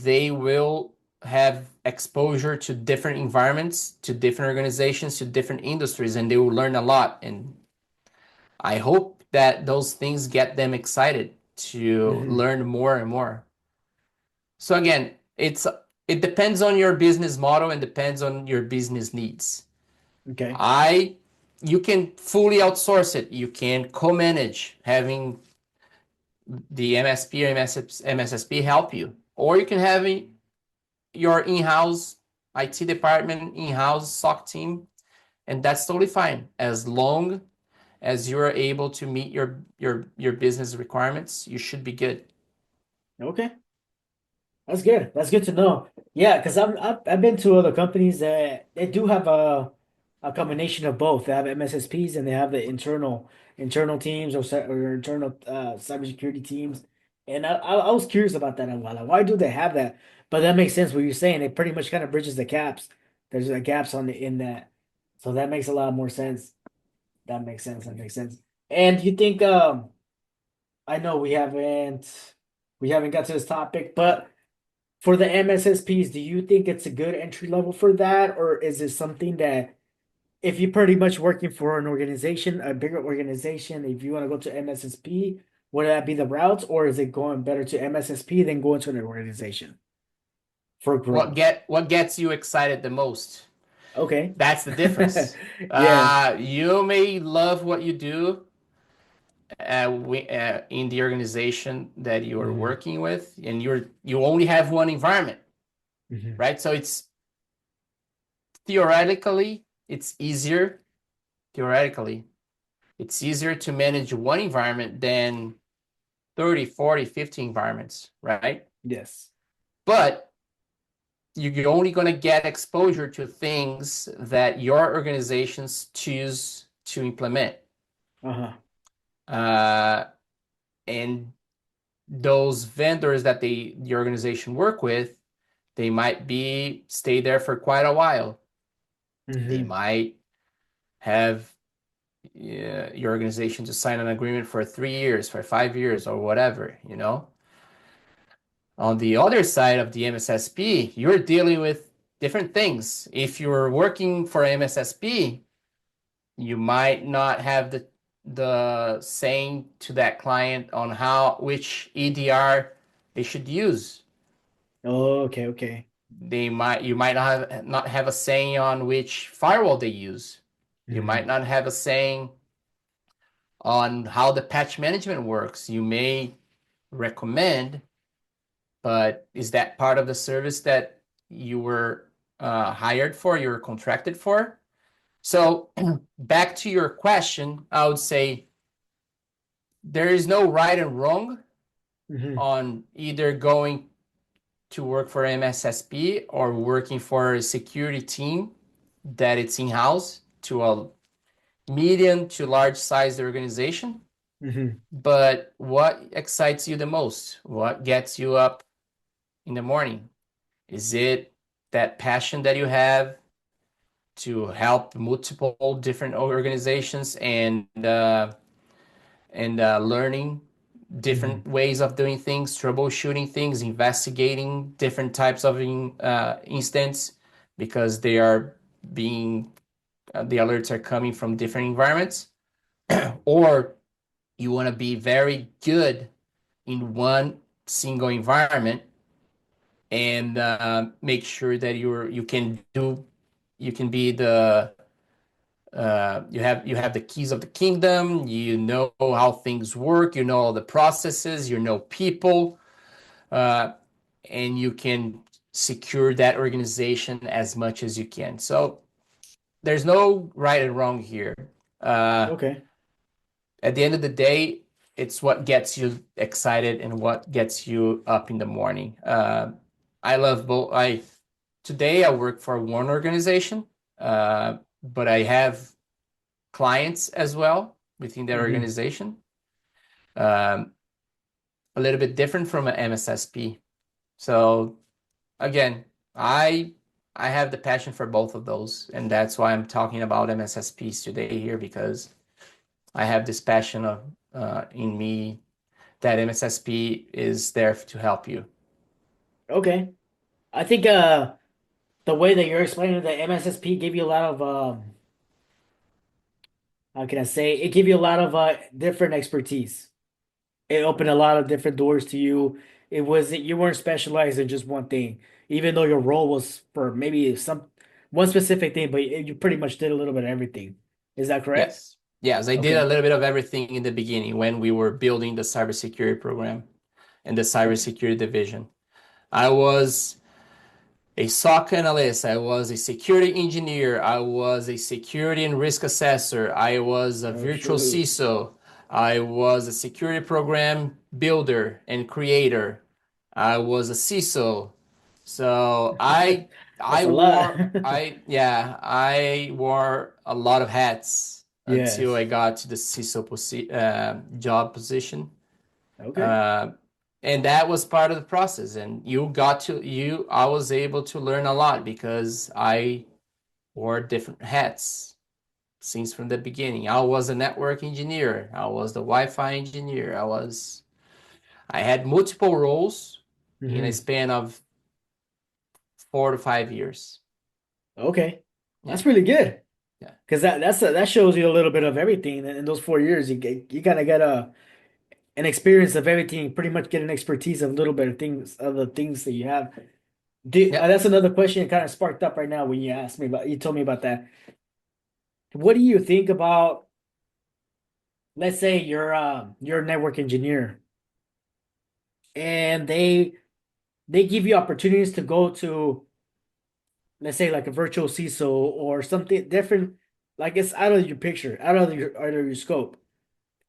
they will have exposure to different environments, to different organizations, to different industries, and they will learn a lot. And I hope that those things get them excited to Hmm. learn more and more. So again, it depends on your business model and depends on your business needs. Okay. I You can fully outsource it. You can co-manage, having the MSP or MSSP help you, or you can have your in-house IT department, in-house SOC team, and that's totally fine as long as you're able to meet your business requirements. You should be good. Okay. That's good. That's good to know. Yeah, because I've been to other companies that they do have a combination of both. They have MSSPs and they have the internal teams or internal cybersecurity teams. And I was curious about that a while. Like, why do they have that? But that makes sense what you're saying. It pretty much kind of bridges the gaps. There's gaps in that, so that makes a lot more sense. That makes sense. That makes sense. And you think I know we haven't got to this topic, but. For the MSSPs, do you think it's a good entry level for that, or is it something that if you're pretty much working for an organization, a bigger organization, if you want to go to MSSP, would that be the route, or is it going better to MSSP than going to an organization for growth? What gets you excited the most? Okay. That's the difference. Yeah. You may love what you do in the organization that you are Hmm. working with, and you only have one environment, Hmm. right? So it's theoretically it's easier. Theoretically, it's easier to manage one environment than 30, 40, 50 environments, right? Yes. But you're only going to get exposure to things that your organizations choose to implement. Uh-huh. Uh, and those vendors that the organization work with, they might be stay there for quite a while. They Mm-hmm. might have your organization to sign an agreement for 3 years, for 5 years, or whatever, you know. On the other side of the MSSP, you're dealing with different things. If you're working for MSSP, you might not have the saying to that client on how which EDR they should use. Oh, okay, okay. You might not have a saying on which firewall they use. You Mm-hmm. might not have a saying on how the patch management works. You may recommend, but is that part of the service that you were hired for, you were contracted for? So back to your question, I would say there is no right and wrong Mm-hmm. on either going to work for MSSP or working for a security team that it's in-house to a medium to large sized organization. Mm-hmm. But what excites you the most? What gets you up in the morning? Is it that passion that you have to help multiple different organizations and learning Mm-hmm. different ways of doing things, troubleshooting things, investigating different types of incidents because they are being the alerts are coming from different environments, or you want to be very good in one single environment and make sure that you can be the you have the keys of the kingdom. You know how things work. You know all the processes. You know people, uh, and you can secure that organization as much as you can. So there's no right and wrong here. Uh, Okay. at the end of the day, it's what gets you excited and what gets you up in the morning. I love both. I Today I work for one organization, but I have clients as well within their Mm-hmm. organization. Um, a little bit different from an MSSP. So again, I I have the passion for both of those, and that's why I'm talking about MSSPs today here because I have this passion of in me that MSSP is there to help you. Okay. I think the way that you're explaining the MSSP gave you a lot of how can I say it gave you a lot of different expertise. It opened a lot of different doors to you. It wasn't you weren't specialized in just one thing, even though your role was for maybe some one specific thing, but you pretty much did a little bit of everything. Is that correct? Yes. Yes, I did a Okay. little bit of everything in the beginning when we were building the cybersecurity program and the Okay. cybersecurity division. I was a SOC analyst. I was a security engineer. I was a security and risk assessor. I was a Oh virtual shoot. CISO. I was a security program builder and creator. I was a CISO. So That's a lot. I wore a lot of hats until Yes. I got to the job position. Okay. Uh, and that was part of the process. And I was able to learn a lot because I wore different hats since from the beginning. I was a network engineer. I was the Wi-Fi engineer. I had multiple roles in a Hmm. span of 4 to 5 years. Okay. Yeah. That's really good. Yeah. Because that shows you a little bit of everything in those 4 years. You kind of get an experience of everything, pretty much get an expertise of a little bit of the things that you have. Yeah. That's another question that kind of sparked up right now when you told me about that. What do you think about, let's say you're a network engineer and they give you opportunities to go to, let's say like a virtual CISO or something different, like it's out of your picture, out of your scope.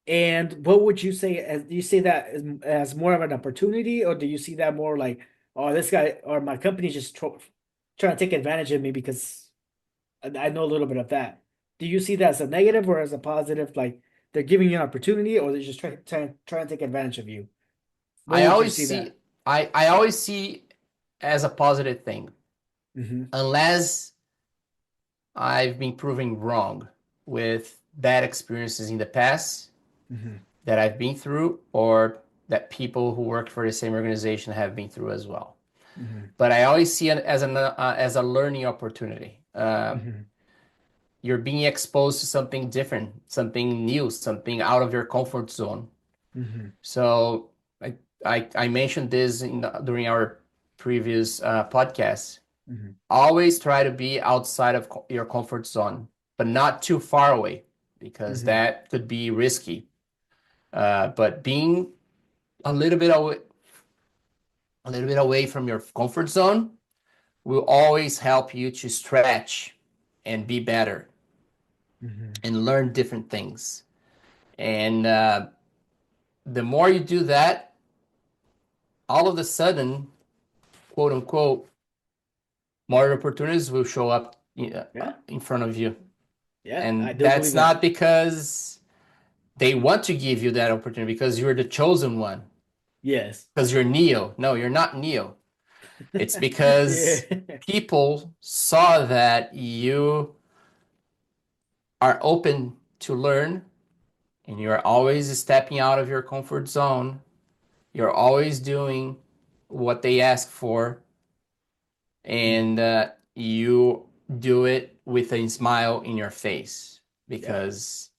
And what would you say as do you see that as more of an opportunity, or do you see that more like, oh, this guy or my company just trying to take advantage of me because I know a little bit of that. Do you see that as a negative or as a positive? Like, they're giving you an opportunity, or they're just trying to take advantage of you? What I would you always see see that? I always see as a positive thing, Hmm. unless I've been proven wrong with bad experiences in the past Hmm. that I've been through, or that people who work for the same organization have been through as well. Hmm. But I always see it as a learning opportunity. Hmm. You're being exposed to something different, something new, something out of your comfort zone. Hmm. So I mentioned this during our previous podcast. Hmm. Always try to be outside of your comfort zone, but not too far away, because Hmm. that could be risky. But being a little bit away, a little bit away from your comfort zone will always help you to stretch and be better Hmm. and learn different things. And the more you do that, all of a sudden, quote unquote, more opportunities will show up Yeah, in front of you. yeah, I And do believe that's that. not because they want to give you that opportunity, because you're the chosen one, Yes. because you're Neo. No, you're not Neo. It's Yeah. because people saw that you are open to learn, and you're always stepping out of your comfort zone. You're always doing what they ask for, Mhm. and you do it with a smile in your face Yeah, because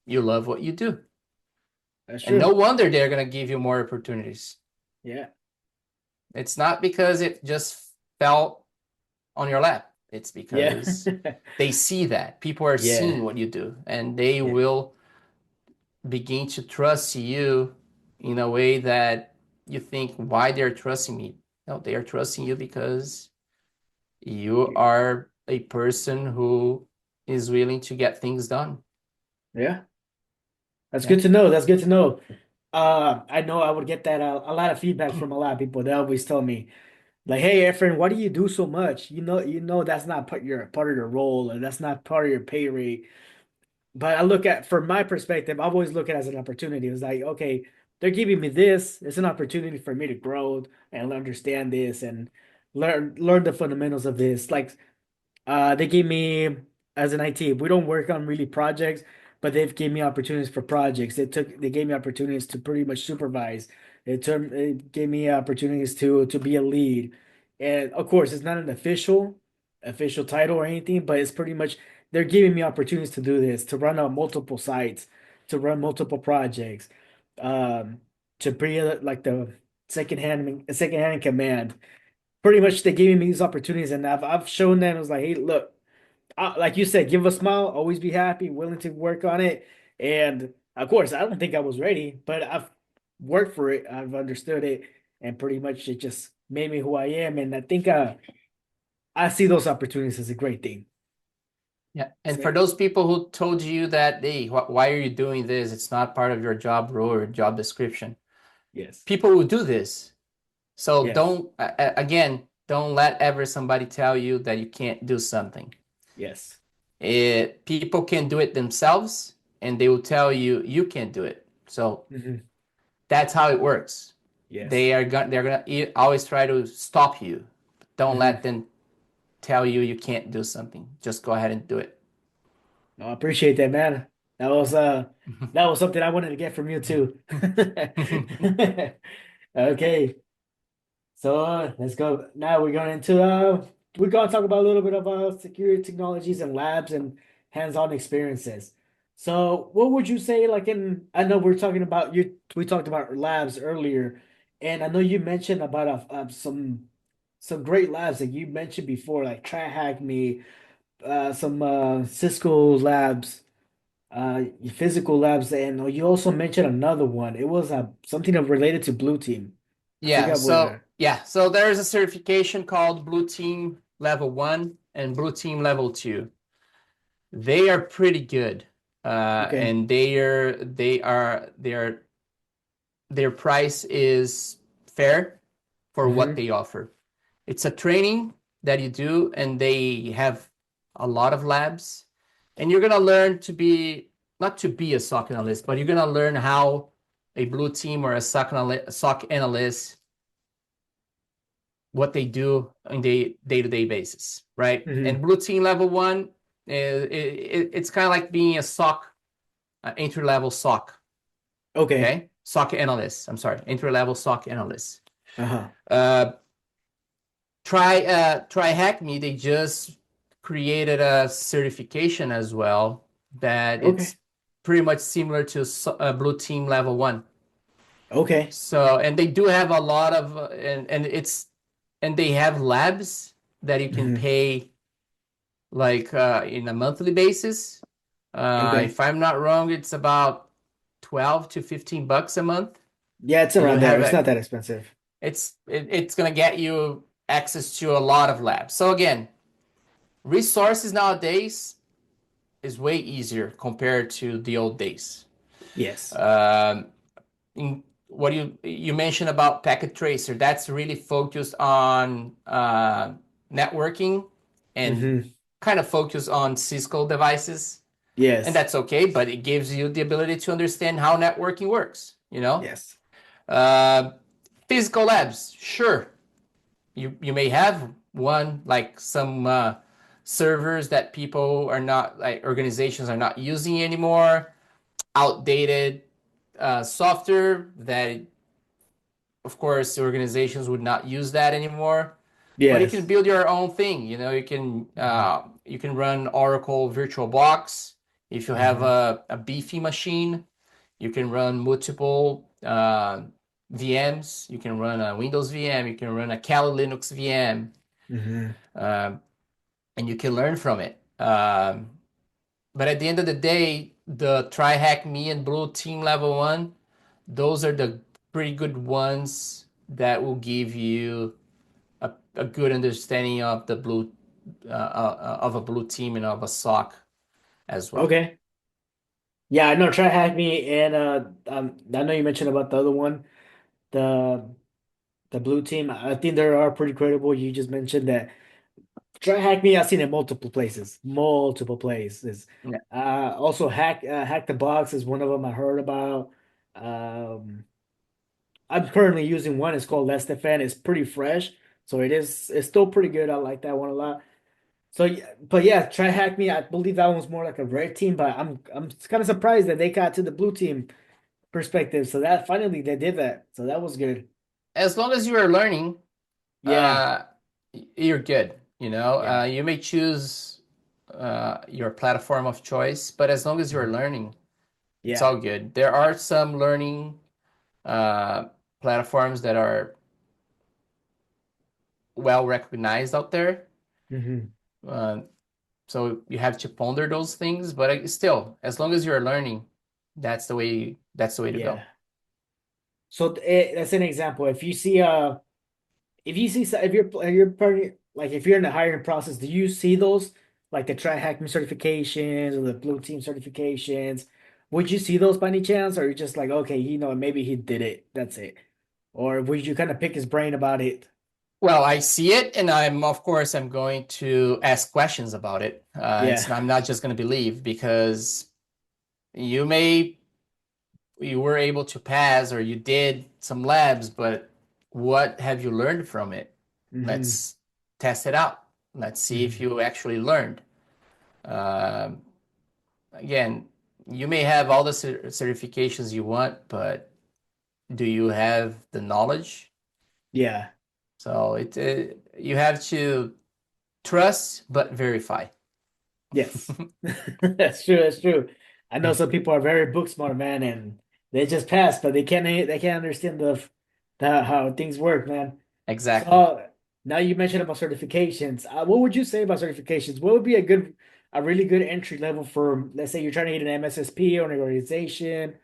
you love what you do. that's And no true. wonder they're going to give you more opportunities. Yeah. It's not because it just fell on your lap. It's Yeah. because they see that people are Yeah. seeing what you do, and they Yeah. will begin to trust you in a way that you think, why they're trusting me? No, they are trusting you because you are a person who is willing to get things done. Yeah. That's Yeah. good to know. That's good to know. I know I would get that a lot of feedback from a lot of people. They always tell me, like, "Hey, Efren, why do you do so much? You know that's not part of your role, and that's not part of your pay rate." But I look at, from my perspective, I always look at it as an opportunity. It's like, okay, they're giving me this. It's an opportunity for me to grow and understand this and learn the fundamentals of this. Like, they gave me, as an IT, we don't work on really projects, but they've gave me opportunities for projects. They gave me opportunities to pretty much supervise. It gave me opportunities to be a lead. And of course, it's not an official title or anything, but it's pretty much they're giving me opportunities to do this, to run on multiple sites, to run multiple projects, um, to be like the second hand in command. Pretty much they gave me these opportunities, and I've shown them. I was like, hey, look, like you said, give a smile, always be happy, willing to work on it. And of course, I don't think I was ready, but I've worked for it, I've understood it, and pretty much it just made me who I am. And I think I see those opportunities as a great thing. Yeah. And So, for those people who told you that, hey, why are you doing this? It's not part of your job role or job description. yes, People will do this. So yes, again, don't let ever somebody tell you that you can't do something. yes, People can do it themselves, and they will tell you you can't do it. So hmm, that's how it works. yes, They're gonna always try to stop you. Don't let hmm. them tell you you can't do something. Just go ahead and do it. No, I appreciate that, man. That was uh, that was something I wanted to get from you too. Okay. So let's go. Now we're gonna talk about a little bit about security technologies and labs and hands-on experiences. So what would you say, like, I know we're talking about we talked about labs earlier, and I know you mentioned about some great labs that you mentioned before, like Try Hack Me, some Cisco labs, physical labs, and you also mentioned another one. It was something related to Blue Team. I Yeah, forgot so where. yeah, so there's a certification called Blue Team Level 1 and Blue Team Level 2. They are pretty good. Okay. And their price is fair for what Mm-hmm. they offer. It's a training that you do, and they have a lot of labs, and you're gonna learn to be not to be a SOC analyst, but you're gonna learn how a blue team or a SOC analyst what they do on the day-to-day basis, right? And Hmm. blue team level one, it's kind of like being a SOC, entry-level SOC, Okay. okay? SOC analyst, I'm sorry, entry-level SOC analyst. Uh-huh. Uh, try Hack Me, they just created a certification as well that Okay. it's pretty much similar to blue team level one. Okay. So, and they do have a lot of, and they have labs that you can Hmm. pay like in a monthly basis. Okay. If I'm not wrong, it's about 12 to 15 bucks a month, Yeah, it's and you around there. have It's not it. that expensive. It's gonna get you access to a lot of labs. So again, resources nowadays is way easier compared to the old days. Yes. Um, what you mentioned about packet tracer, that's really focused on networking and Hmm. kind of focused on Cisco devices, and Yes. that's okay, but it gives you the ability to understand how networking works, you know. Yes. uh, Physical labs, sure, you may have one, like some servers that people are not, like organizations are not using anymore, outdated software that, of course, organizations would not use that anymore. But you can Yes. build your own thing. Hmm. You can run Oracle VirtualBox. If you have Hmm. a beefy machine, you can run multiple VMs. You can run a Windows VM. You can run a Kali Linux VM, Hmm. um, and you can learn from it. But at the end of the day, the Try Hack Me and Blue Team Level 1, those are the pretty good ones that will give you a good understanding of the blue of a blue team and of a sock as well. Okay. Yeah, I know. Try hack me, and I know you mentioned about the other one, the the blue team. I think they are pretty credible. You just mentioned that. Try hack me. I've seen it multiple places, multiple places. Yeah. Also hack the box is one of them I heard about. Um, I'm currently using one. It's called Less Defend. It's pretty fresh, so it's still pretty good. I like that one a lot. So, yeah, but yeah, try hack me. I believe that one's more like a red team, but I'm kind of surprised that they got to the blue team perspective. So that finally they did that. So that was good. As long as you are learning, Yeah. uh, you're good. Yeah. You may choose your platform of choice, but as long as you're Mhm. learning, it's Yeah. all good. There are some learning uh, platforms that are well recognized out there. Hmm. Uh, so you have to ponder those things, but still, as long as you're learning, that's the way to Yeah. go. So that's an example. If you see if you're part like if you're in the hiring process, do you see those like the try hack me certifications or the blue team certifications? Would you see those by any chance, or are you just like, okay, maybe he did it, that's it, or would you kind of pick his brain about it? Well, I see it, and of course I'm going to ask questions about it. Yeah. I'm not just going to believe because you may you were able to pass or you did some labs, but what have you learned from it? Hmm. Let's test it out. Let's see if Hmm. you actually learned. Um, Again, you may have all the certifications you want, but do you have the knowledge? Yeah. So you have to trust but verify. Yes. That's true. That's true. I know some people are very book smart, man, and they just pass, but they can't understand the how things work, man. Exactly. So now you mentioned about certifications. What would you say about certifications? What would be a really good entry level for, let's say you're trying to get an MSSP or an organization,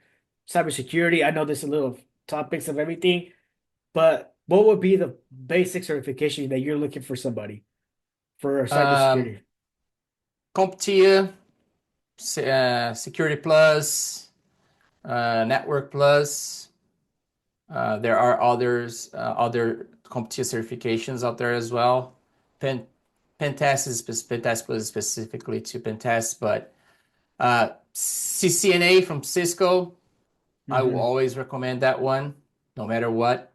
cybersecurity. I know there's a little topics of everything, but what would be the basic certification that you're looking for somebody for Um, cybersecurity? CompTIA, Security Plus, Network Plus. There are other CompTIA certifications out there as well. Pen Pentest is Pentest Plus specifically to Pentest, but CCNA from Cisco, I will Hmm. always recommend that one, no matter what.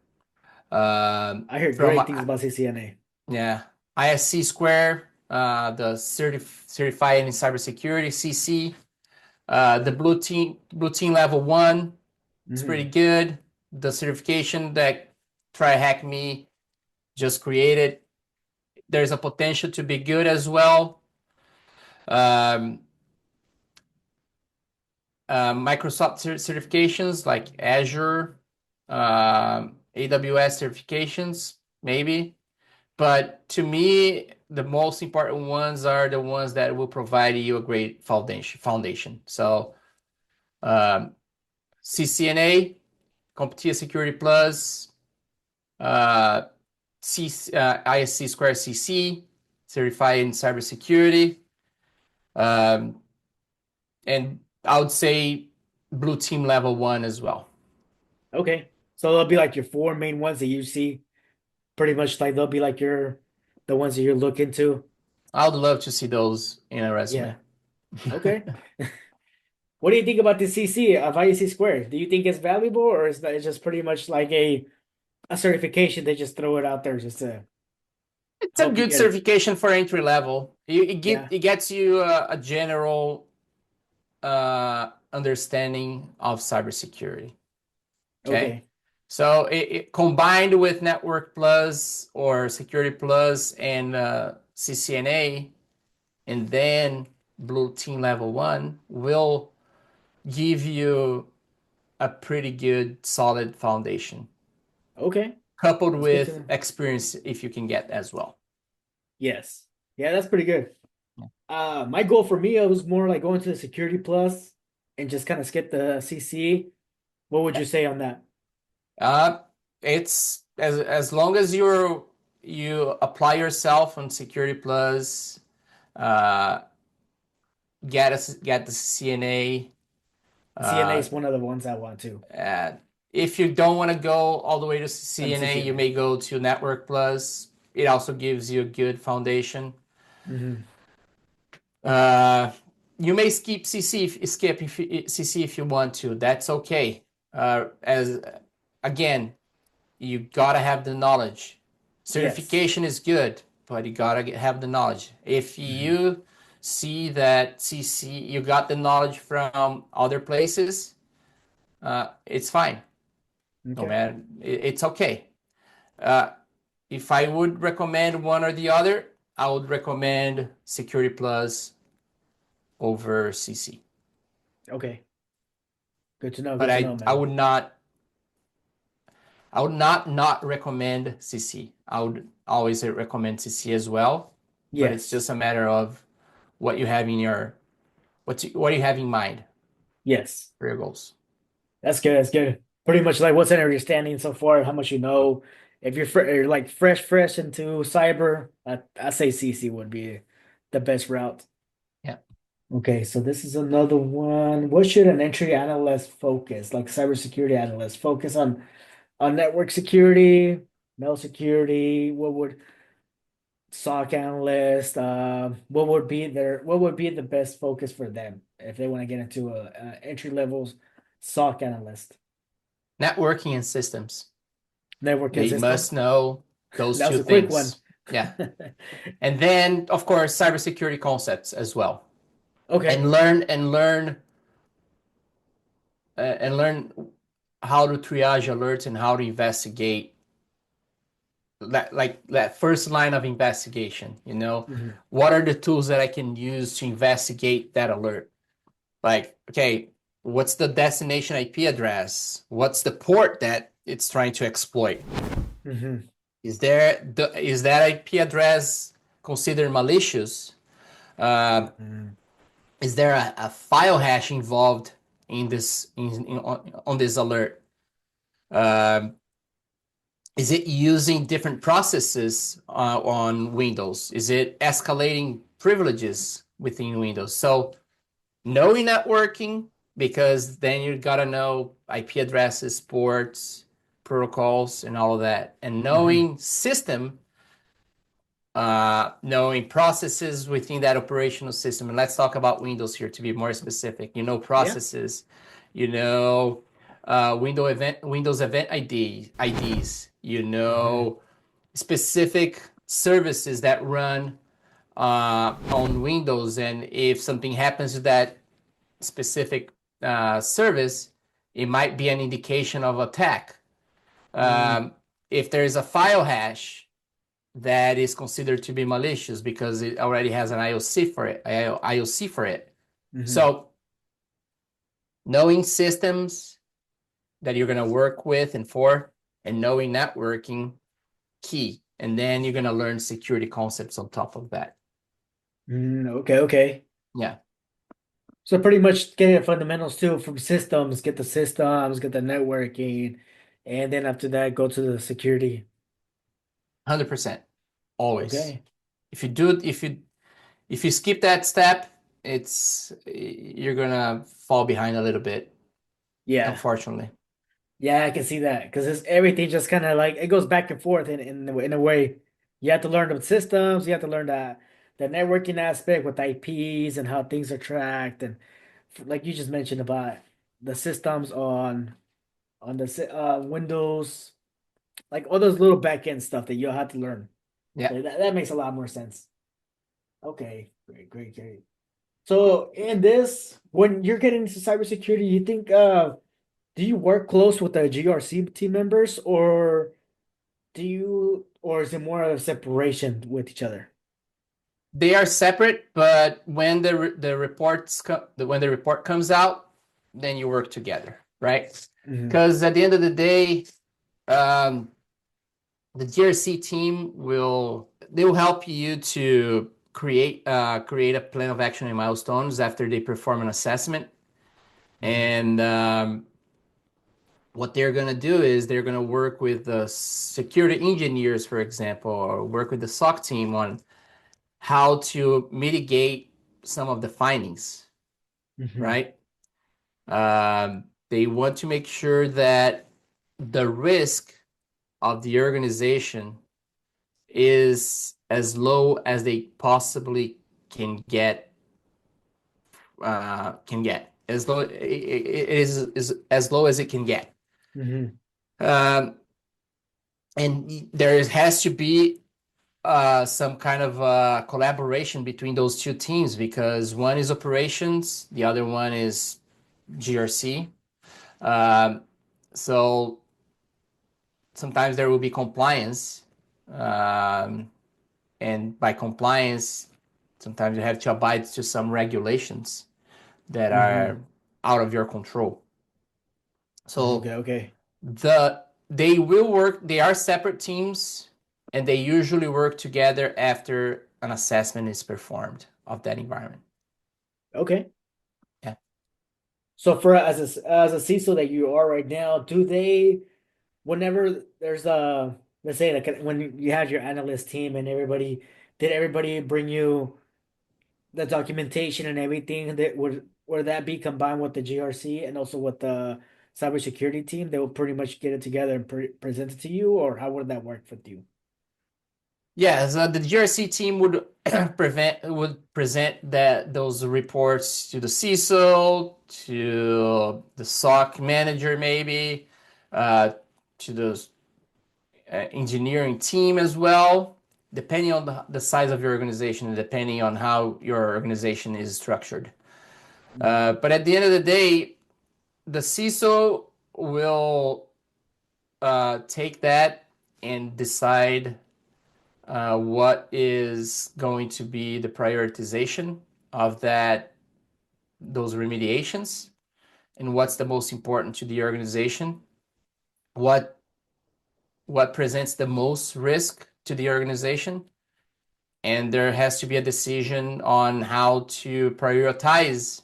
I hear From great things about CCNA. Yeah, ISC Square, the certified in cybersecurity CC, the blue team level one, it's pretty Hmm. good. The certification that Try Hack Me just created, there's a potential to be good as well. Um, Microsoft certifications like Azure, AWS certifications, maybe. But to me, the most important ones are the ones that will provide you a great foundation. So CCNA, CompTIA Security Plus, uh, ISC Square CC, certified in cybersecurity, um, and I would say Blue Team Level 1 as well. Okay. So they'll be Yeah, like your four main ones that you see. Pretty much like they'll be like the ones that you're looking to. I would love to see those in a Yeah. resume. Okay. What do you think about the CC of IEC Square? Do you think it's valuable or is that it's just pretty much like a certification? They just throw it out there just to It's a help you good get it. certification for entry level. Yeah. It gets you a general understanding of cybersecurity. Okay, Okay. so it combined with Network Plus or Security Plus and CCNA, and then Blue Team Level 1 will give you a pretty good, solid foundation, Okay. coupled That's good to with know. experience if you can get as well. Yes. Yeah, that's pretty good. Yeah. My goal for me, it was more like going to the Security Plus and just kind of skip the CC. What would you say on that? Uh, it's as long as you apply yourself on Security Plus, uh, get the CNA. CNA Uh, is one of the ones I want to. uh, if you don't want to go all the way to On CNA, you CCNA. may go to Network Plus. It also gives you a good foundation. Hmm. Uh, you may skip CC if you want to. That's okay. As again, you gotta have the knowledge. Yes. Certification is good, but you gotta have the knowledge. If Hmm. you see that CC, you got the knowledge from other places, it's fine. No Okay. matter, it's okay. Uh, if I would recommend one or the other, I would recommend Security Plus over CC. Okay. Good to know. But Good to know, I man. would not not recommend CC. I would always recommend CC as well, but it's Yes. just a matter of what you have in your what you have in mind Yes. for your goals. That's good. That's good. Pretty much like what's in your standing so far, how much you know. If you're like fresh into cyber, I say CC would be the best route. Yeah. Okay, so this is another one. What should an entry analyst focus, like cybersecurity analyst, focus on network security, mail security? What would SOC analyst? What would be the best focus for them if they want to get into a entry level SOC analyst? Networking and systems. Networking They system. must know those That was two a quick one. things. Yeah. And then of course cybersecurity concepts as well. Okay. And learn how to triage alerts and how to investigate that first line of investigation. Hmm. What are the tools that I can use to investigate that alert? Like, okay, what's the destination IP address? What's the port that it's trying to exploit? Hmm. Is that IP address considered malicious? uh, Hmm. is there a file hash involved in this on this alert? um, is it using different processes on Windows? Is it escalating privileges within Windows? So knowing networking, because then you gotta know IP addresses, ports, protocols, and all of that. And Hmm. knowing system, knowing processes within that operational system. And let's talk about Windows here to be more specific. You know, Yeah. processes, you know, Windows event IDs, you Hmm. know, specific services that run on Windows. And if something happens to that specific service, it might be an indication of attack. Mm-hmm. Um, if there is a file hash that is considered to be malicious because it already has an IOC for it. So knowing systems that you're going to work with and for, and knowing networking, key. And then you're going to learn security concepts on top of that. Okay, okay. Yeah, So pretty much getting the fundamentals too from systems, get the networking, and then after that go to the security. 100%. Always. Okay. If you do, if you skip that step, you're gonna fall behind a little bit, Yeah. unfortunately. Yeah, I can see that because it's everything just kind of like it goes back and forth in a way. You have to learn the systems, you have to learn the networking aspect with IPs and how things are tracked, and like you just mentioned about the systems on the Windows, like all those little back end stuff that you'll have to learn. Yeah. So that makes a lot more sense. Okay, great, great, great. So in this, when you're getting into cybersecurity, you think do you work close with the GRC team members or is it more of a separation with each other? They are separate, but when when the report comes out, then you work together, right? Hmm. Because at the end of the day, um, the GRC team will help you to create a plan of action and milestones after they perform an assessment. Hmm. And what they're gonna do is they're gonna work with the security engineers, for example, or work with the SOC team on how to mitigate some of the findings, Hmm. right? They want to make sure that the risk of the organization is as low as they possibly can get. As low it is as low as it can get. Hmm. Um, and there has to be some kind of collaboration between those two teams because one is operations, the other one is GRC. Um, so sometimes there will be compliance, um, and by compliance, sometimes you have to abide to some regulations that are Hmm. out of your control. So Okay, okay. they will work. They are separate teams, and they usually work together after an assessment is performed of that environment. Okay. Yeah. So for as a CISO that you are right now, do they whenever there's a let's say like when you have your analyst team and did everybody bring you the documentation and everything that would that be combined with the GRC and also with the cybersecurity team? They will pretty much get it together and present it to you, or how would that work with you? Yeah, so the GRC team would present those reports to the CISO, to the SOC manager, maybe, to the engineering team as well, depending on the size of your organization and depending on how your organization is structured. Mhm. But at the end of the day, the CISO will take that and decide what is going to be the prioritization of those remediations and what's the most important to the organization, what what presents the most risk to the organization, and there has to be a decision on how to prioritize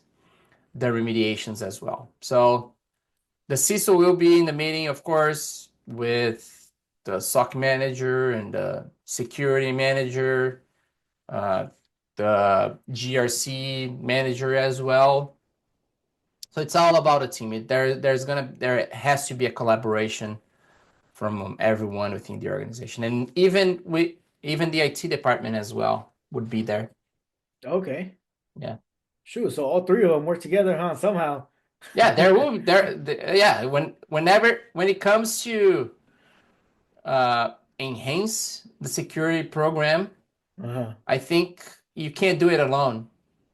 the remediations as well. So the CISO will be in the meeting, of course, with the SOC manager and the security manager, uh, the GRC manager as well. So it's all about a team. There has to be a collaboration from everyone within the organization, and even we. Even the IT department as well would be there. Okay. Yeah. Shoot, so all three of them work together, huh? Somehow. Yeah, there will yeah, when it comes to enhance the security program, Uh-huh. I think you can't do it alone.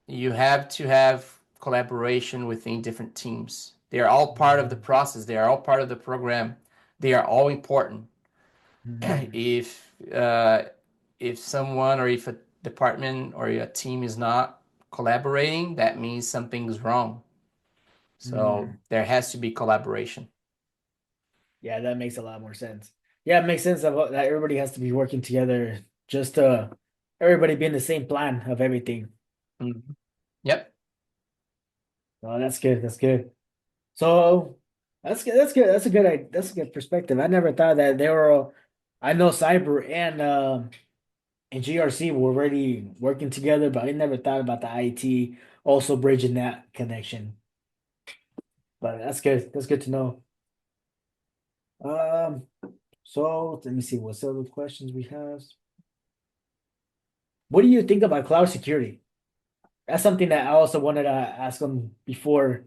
You have to have collaboration within different teams. They are all part of the Mhm. process. They are all part of the program. They are all important. Mhm. If if someone or if a department or a team is not collaborating, that means something's wrong. So Mhm. there has to be collaboration. Yeah, that makes a lot more sense. Yeah, it makes sense that everybody has to be working together just everybody be in the same plan of everything. Mhm. Yep. Oh, that's good. That's good. So that's good. That's good. That's a good perspective. I never thought that they were I know Cyber and GRC were already working together, but I never thought about the IT also bridging that connection. But that's good. That's good to know. Um, so let me see what other questions we have. What do you think about cloud security? That's something that I also wanted to ask them before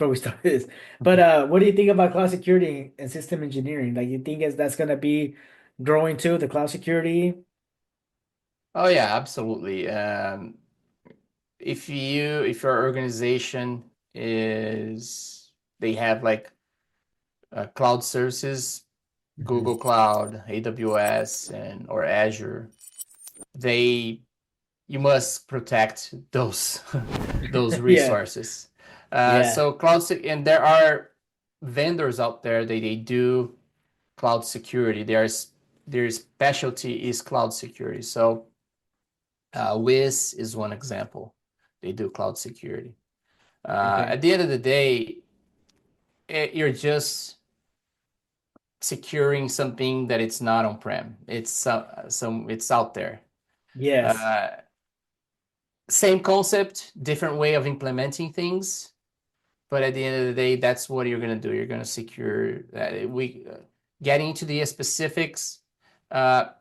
we start this. But what do you think about cloud security and system engineering? Like you think is that's gonna be growing too, the cloud security? Oh yeah, absolutely. If your organization is they have like cloud services, Mhm. Google Cloud, AWS, and or Azure, they you must protect those those Yeah, resources. yeah. So and there are vendors out there that they do cloud security. Their specialty is cloud security. So Wiz is one example. They do cloud security. Okay. At the end of the day, you're just securing something that it's not on-prem. It's out there. Yes. Uh, Same concept, different way of implementing things, but at the end of the day, that's what you're gonna do. You're gonna secure that. We Getting into the specifics,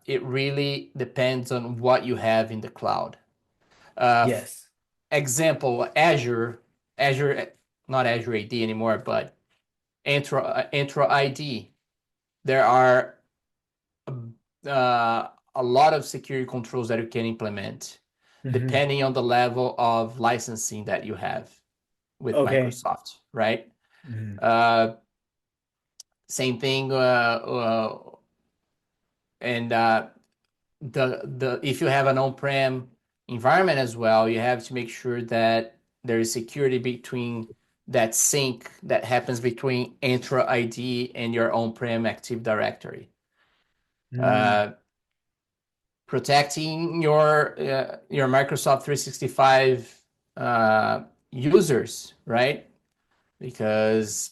it really depends on what you have in the cloud. Uh, Yes. Example, Azure, not Azure AD anymore, but Entra ID. There are a lot of security controls that you can implement Hmm. depending on the level of licensing that you have with Okay. Microsoft, right? Hmm. Uh, Same thing, and the if you have an on-prem environment as well, you have to make sure that there is security between that sync that happens between Entra ID and your on-prem Active Directory. Mm. Uh, Protecting your Microsoft 365 users, right? Because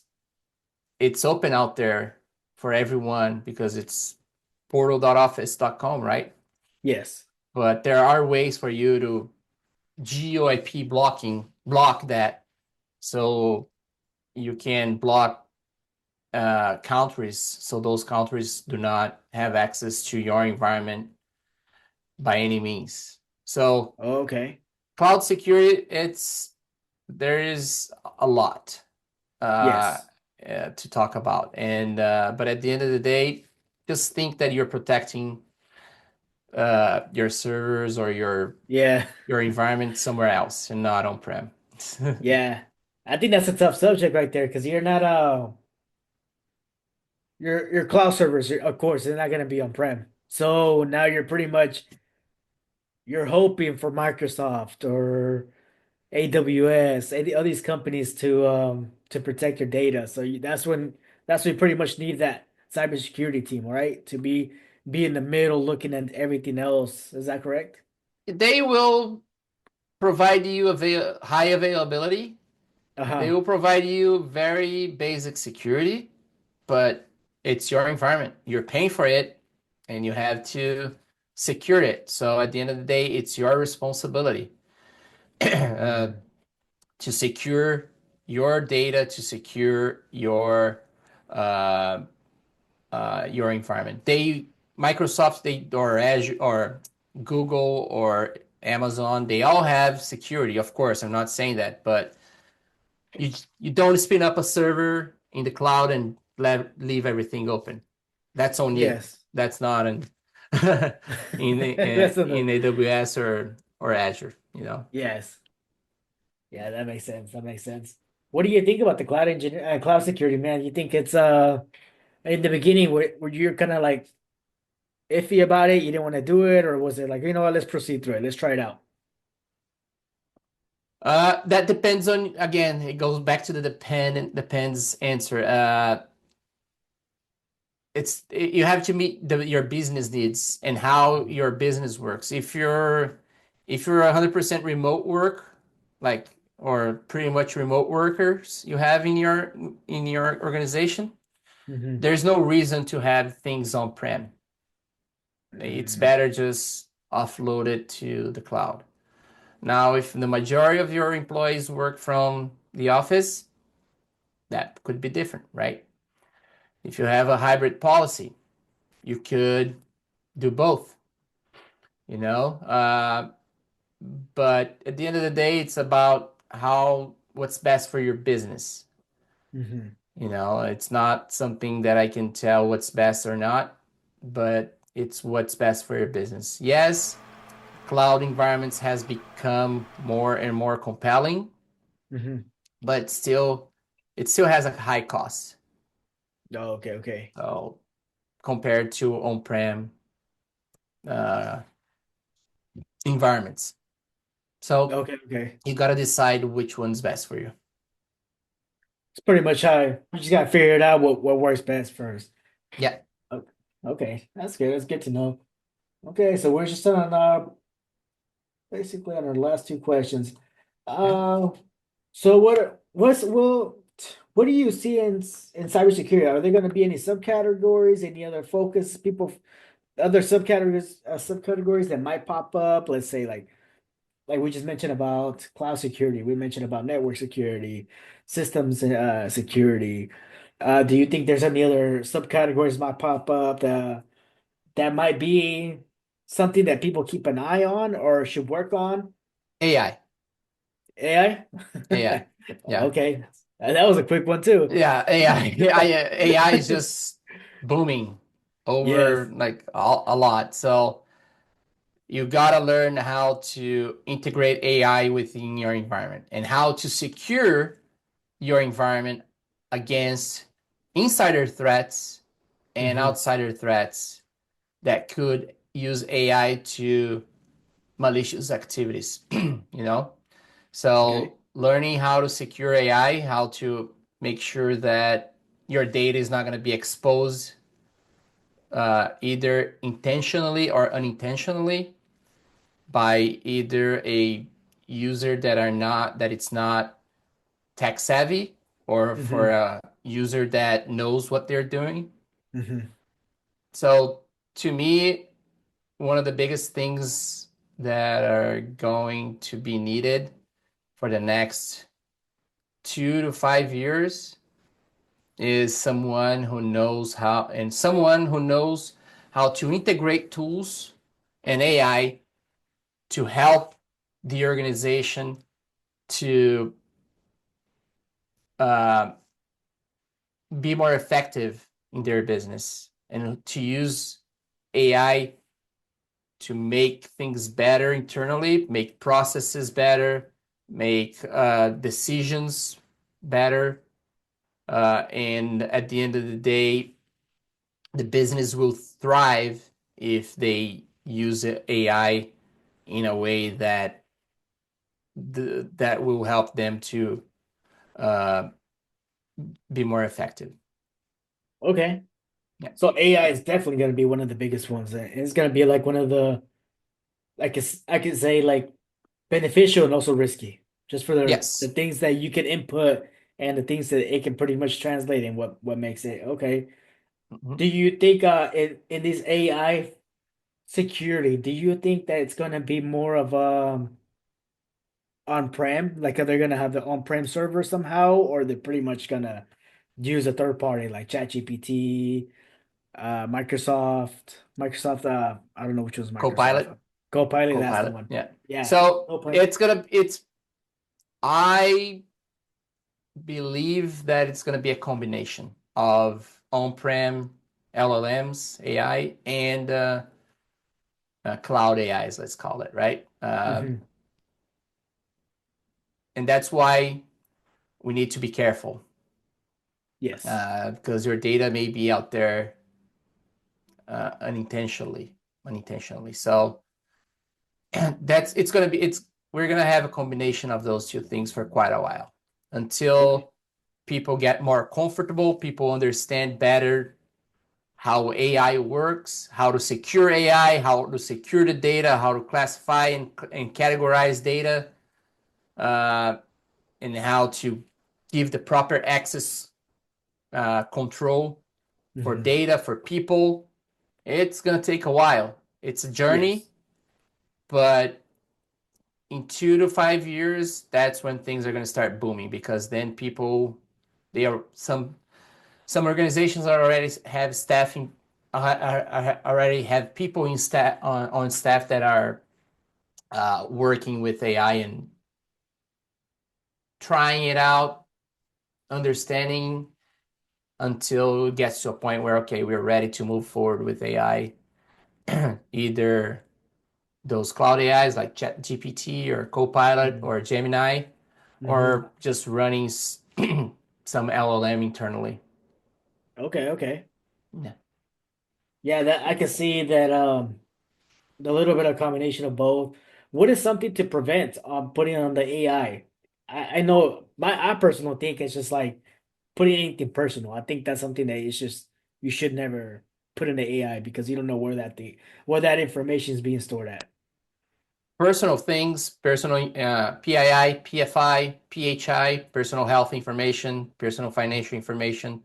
it's open out there for everyone because it's portal.office.com, right? Yes. But there are ways for you to GeoIP block that, so you can block countries, so those countries do not have access to your environment by any means. So Okay. cloud security, it's there is a lot uh, Yes. to talk about, and but at the end of the day, just think that you're protecting your servers or Yeah. your environment somewhere else and not on-prem. Yeah. I think that's a tough subject right there because you're not your cloud servers, of course, they're not gonna be on-prem. So now you're pretty much you're hoping for Microsoft or AWS, all these companies to protect your data. So that's when you pretty much need that cybersecurity team, right? To be in the middle looking at everything else. Is that correct? They will provide you high availability. They Uh-huh. will provide you very basic security, but it's your environment. You're paying for it, and you have to secure it. So at the end of the day, it's your responsibility uh, Mhm. to secure your data, to secure your environment. Microsoft, they or Azure or Google or Amazon, they all have security. Of course, I'm not saying that, but you you don't spin up a server in the cloud and leave everything open. That's on you. Yes. That's not in That's in another. AWS or Azure. You know. Yes. Yeah, that makes sense. That makes sense. What do you think about the cloud security, man? You think it's in the beginning were you kind of like iffy about it? You didn't want to do it, or was it like, you know what, let's proceed through it. Let's try it out. That depends on, again, it goes back to the depends answer. You have to meet your business needs and how your business works. If you're 100% remote work, like, or pretty much remote workers you have in your organization, Mm-hmm. there's no reason to have things on-prem. It's Mm-hmm. better just offload it to the cloud. Now, if the majority of your employees work from the office, that could be different, right? If you have a hybrid policy, you could do both, you know. But at the end of the day, it's about what's best for your business. Mm-hmm. It's not something that I can tell what's best or not, but it's what's best for your business. Yes, cloud environments has become more and more compelling, Mm-hmm. but it still has a high cost. Oh, okay, okay. So compared to on-prem uh, environments. So Okay, okay. you got to decide which one's best for you. It's pretty much how you just gotta figure it out what works best first. Yeah. Okay, okay. That's good. That's good to know. Okay, so we're just on basically on our last two questions. Yeah. Uh, so what do you see in cybersecurity? Are there going to be any subcategories, any other focus people, other subcategories that might pop up? Let's say like we just mentioned about cloud security, we mentioned about network security, systems security. Do you think there's any other subcategories might pop up that might be something that people keep an eye on or should work on? AI. AI? AI. Yeah. Okay. That was a quick one too. Yeah. AI is just booming over Yes. like a lot. So you got to learn how to integrate AI within your environment and how to secure your environment against insider threats and Hmm. outsider threats that could use AI to malicious activities, you know? Okay. So learning how to secure AI, how to make sure that your data is not going to be exposed either intentionally or unintentionally by either a user that it's not tech savvy or for Hmm. a user that knows what they're doing. Hmm. So to me, one of the biggest things that are going to be needed for the next 2 to 5 years is someone who knows how to integrate tools and AI to help the organization to uh, be more effective in their business and to use AI to make things better internally, make processes better, make decisions better. And at the end of the day, the business will thrive if they use AI in a way that will help them to uh, be more effective. Okay. Yeah. So AI is definitely going to be one of the biggest ones. It's going to be like one of the, I could say like beneficial and also risky, just for the Yes. things that you can input and the things that it can pretty much translate and what makes it okay. Mhm. Do you think in this AI security, do you think that it's going to be more of on-prem? Like, are they going to have the on-prem server somehow, or they're pretty much going to use a third party like ChatGPT? Microsoft. I don't know which was Microsoft. Copilot, Copilot, that's the Copilot. one. Yeah. Yeah, So Copilot. I believe that it's gonna be a combination of on-prem LLMs, AI, and cloud AIs, let's call it, right? Hmm. And that's why we need to be careful Yes. because your data may be out there unintentionally. So it's we're gonna have a combination of those two things for quite a while Okay. until people get more comfortable, people understand better how AI works, how to secure AI, how to secure the data, how to classify and categorize data, uh, and how to give the proper access control for Hmm. data for people. It's gonna take a while. It's a journey, Yes. but in 2 to 5 years, that's when things are gonna start booming because then people, they are some organizations are already have staffing, already have people in staff on staff that are working with AI and trying it out, understanding until it gets to a point where okay, we're ready to move forward with AI, either those cloud AIs like ChatGPT or Copilot Hmm. or Gemini, Hmm. or just running some LLM internally. Okay, okay. Yeah. Yeah, that I can see that a little bit of combination of both. What is something to prevent putting on the AI? I know I personally think it's just like putting anything personal. I think that's something that it's just you should never put in the AI because you don't know where that information is being stored at. Personal things, personal PII, PFI, PHI, personal health information, personal financial information,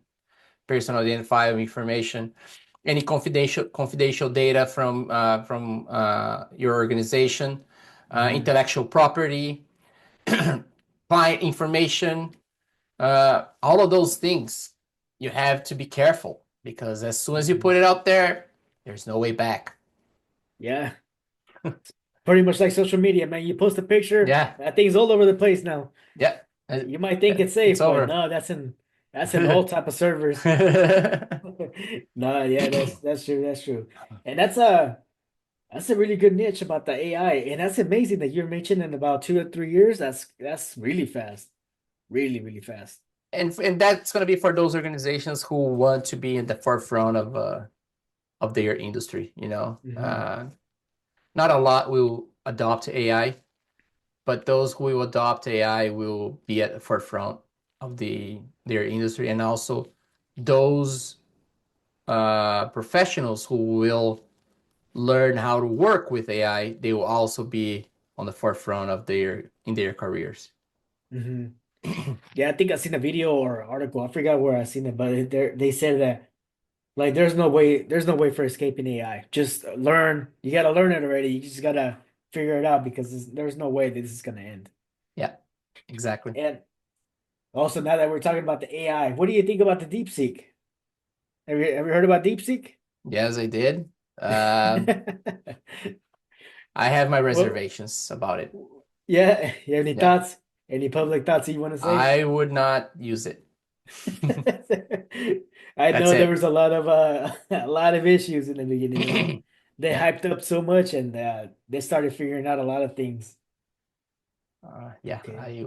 personal identifiable information, any confidential data from your organization, Hmm. intellectual property, client information, all of those things. You have to be careful because as soon as you Hmm. put it out there, there's no way back. Yeah, pretty much like social media, man. You post a picture, Yeah, that thing's all over the place now. yeah, You might think it's it's safe, but over. no, that's in all type of servers. No, yeah, that's true, that's true. And that's a really good niche about the AI. And that's amazing that you're mentioning in about 2 to 3 years. That's really fast. Really, really fast. And that's going to be for those organizations who want to be in the forefront of their industry. Hmm. Not a lot will adopt AI, but those who will adopt AI will be at the forefront of their industry, and also those professionals who will learn how to work with AI, they will also be on the forefront of their careers. Hmm. Yeah, I think I seen a video or article. I forgot where I seen it, but they said that like there's no way for escaping AI. Just learn. You gotta learn it already. You just gotta figure it out because there's no way that this is gonna end. Yeah, exactly. And also now that we're talking about the AI, what do you think about the DeepSeek? Have you heard about DeepSeek? Yes, I did. I have my Well, reservations about it. yeah. You have any Yeah, thoughts? Any public thoughts you want to say? I would not use it. I That's know there it. was a lot of a lot of issues in the beginning, and then they Yeah, hyped up so much, and they started figuring out a lot of things. yeah. Okay. I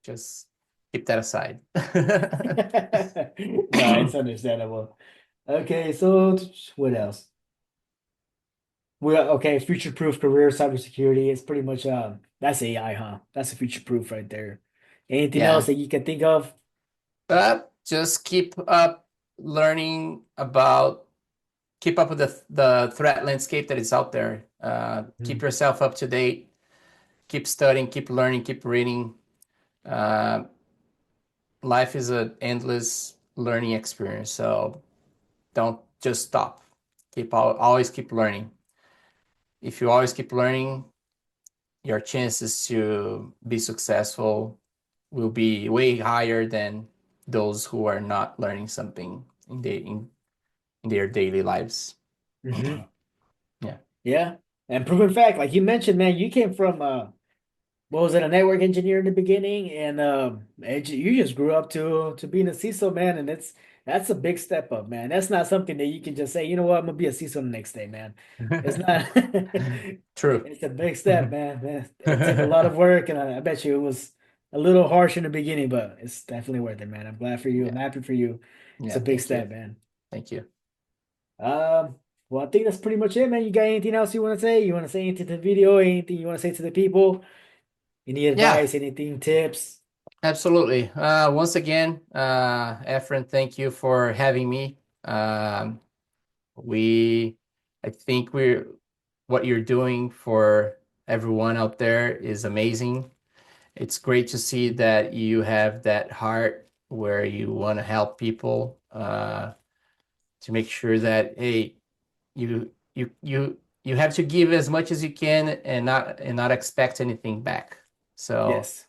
just keep that aside. No, it's understandable. Okay, so what else? Okay, future-proof career cybersecurity is pretty much that's AI, huh? That's a future-proof right there. Anything else Yeah, that you can think of? but just keep up with the threat landscape that is out there. Keep Mhm. yourself up to date. Keep studying. Keep learning. Keep reading. Uh, Life is an endless learning experience, so don't just stop. Always keep learning. If you always keep learning, your chances to be successful will be way higher than those who are not learning something in in their daily lives. Hmm. Yeah. Yeah. And proven fact, like you mentioned, man, you came from what was it, a network engineer in the beginning, and you just grew up to being a CISO, man, and that's a big step up, man. That's not something that you can just say, you know what, I'm gonna be a CISO the next day, man. It's not. True. It's a big step, man. It took a lot of work, and I bet you it was a little harsh in the beginning, but it's definitely worth it, man. I'm glad for you. I'm Yeah. happy for you. It's Yeah. a big Thank you. step, man. Thank you. Well, I think that's pretty much it, man. You got anything else you want to say? You want to say anything to the video? Anything you want to say to the people? Any Yeah, advice? Anything, tips? absolutely. Once again, Efren, thank you for having me. We, I think what you're doing for everyone out there is amazing. It's great to see that you have that heart where you want to help people, to make sure that, hey, you have to give as much as you can and not expect anything back. So, Yes.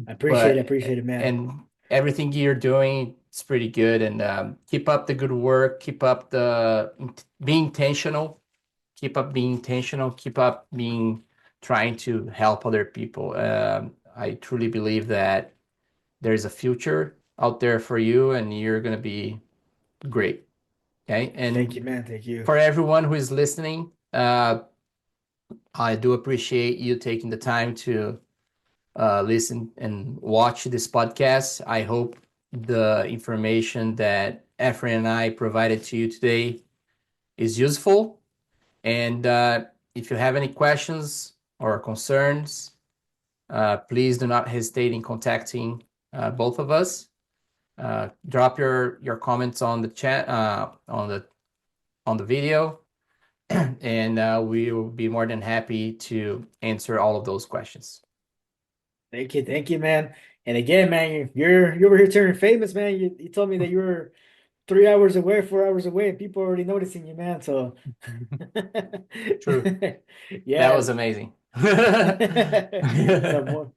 I appreciate it, man. and everything you're doing is pretty good, and keep up the good work, keep up being intentional, keep up being intentional, keep up being trying to help other people. I truly believe that there's a future out there for you, and you're going to be great. Okay. Thank And you, man. Thank you. for everyone who is listening, I do appreciate you taking the time to listen and watch this podcast. I hope the information that Efren and I provided to you today is useful. And if you have any questions or concerns, please do not hesitate in contacting both of us. Drop your comments on the chat, on the video, and we will be more than happy to answer all of those questions. Thank you, man. And again, man, you were here turning famous, man. You told me that you were 3 hours away, 4 hours away, and people are already noticing you, man. So True. That yeah. was amazing. So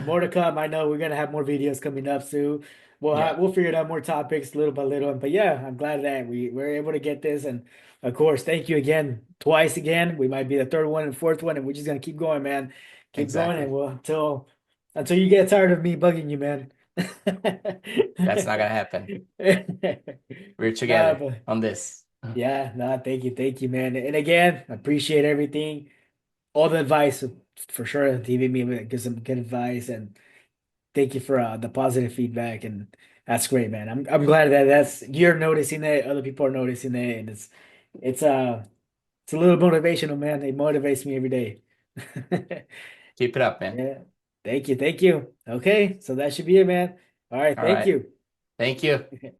more to come. I know we're gonna have more videos coming up soon. Yeah, We'll figure out more topics little by little. But yeah, I'm glad that we were able to get this. And of course, thank you again, twice again. We might be the third one and fourth one, and we're just gonna keep going, man. Keep going, and exactly. we'll until you get tired of me bugging you, man. That's not gonna happen. We're Nah, together but on this. yeah, no, thank you, man. And again, I appreciate everything, all the advice for sure. Giving me give some good advice, and thank you for the positive feedback, and that's great, man. I'm glad that that's you're noticing it, other people are noticing it, and it's it's a little motivational, man. It motivates me every day. Keep it up, man. Yeah, thank you, thank you. Okay, so that should be it, man. All right, All thank right. you. Thank you.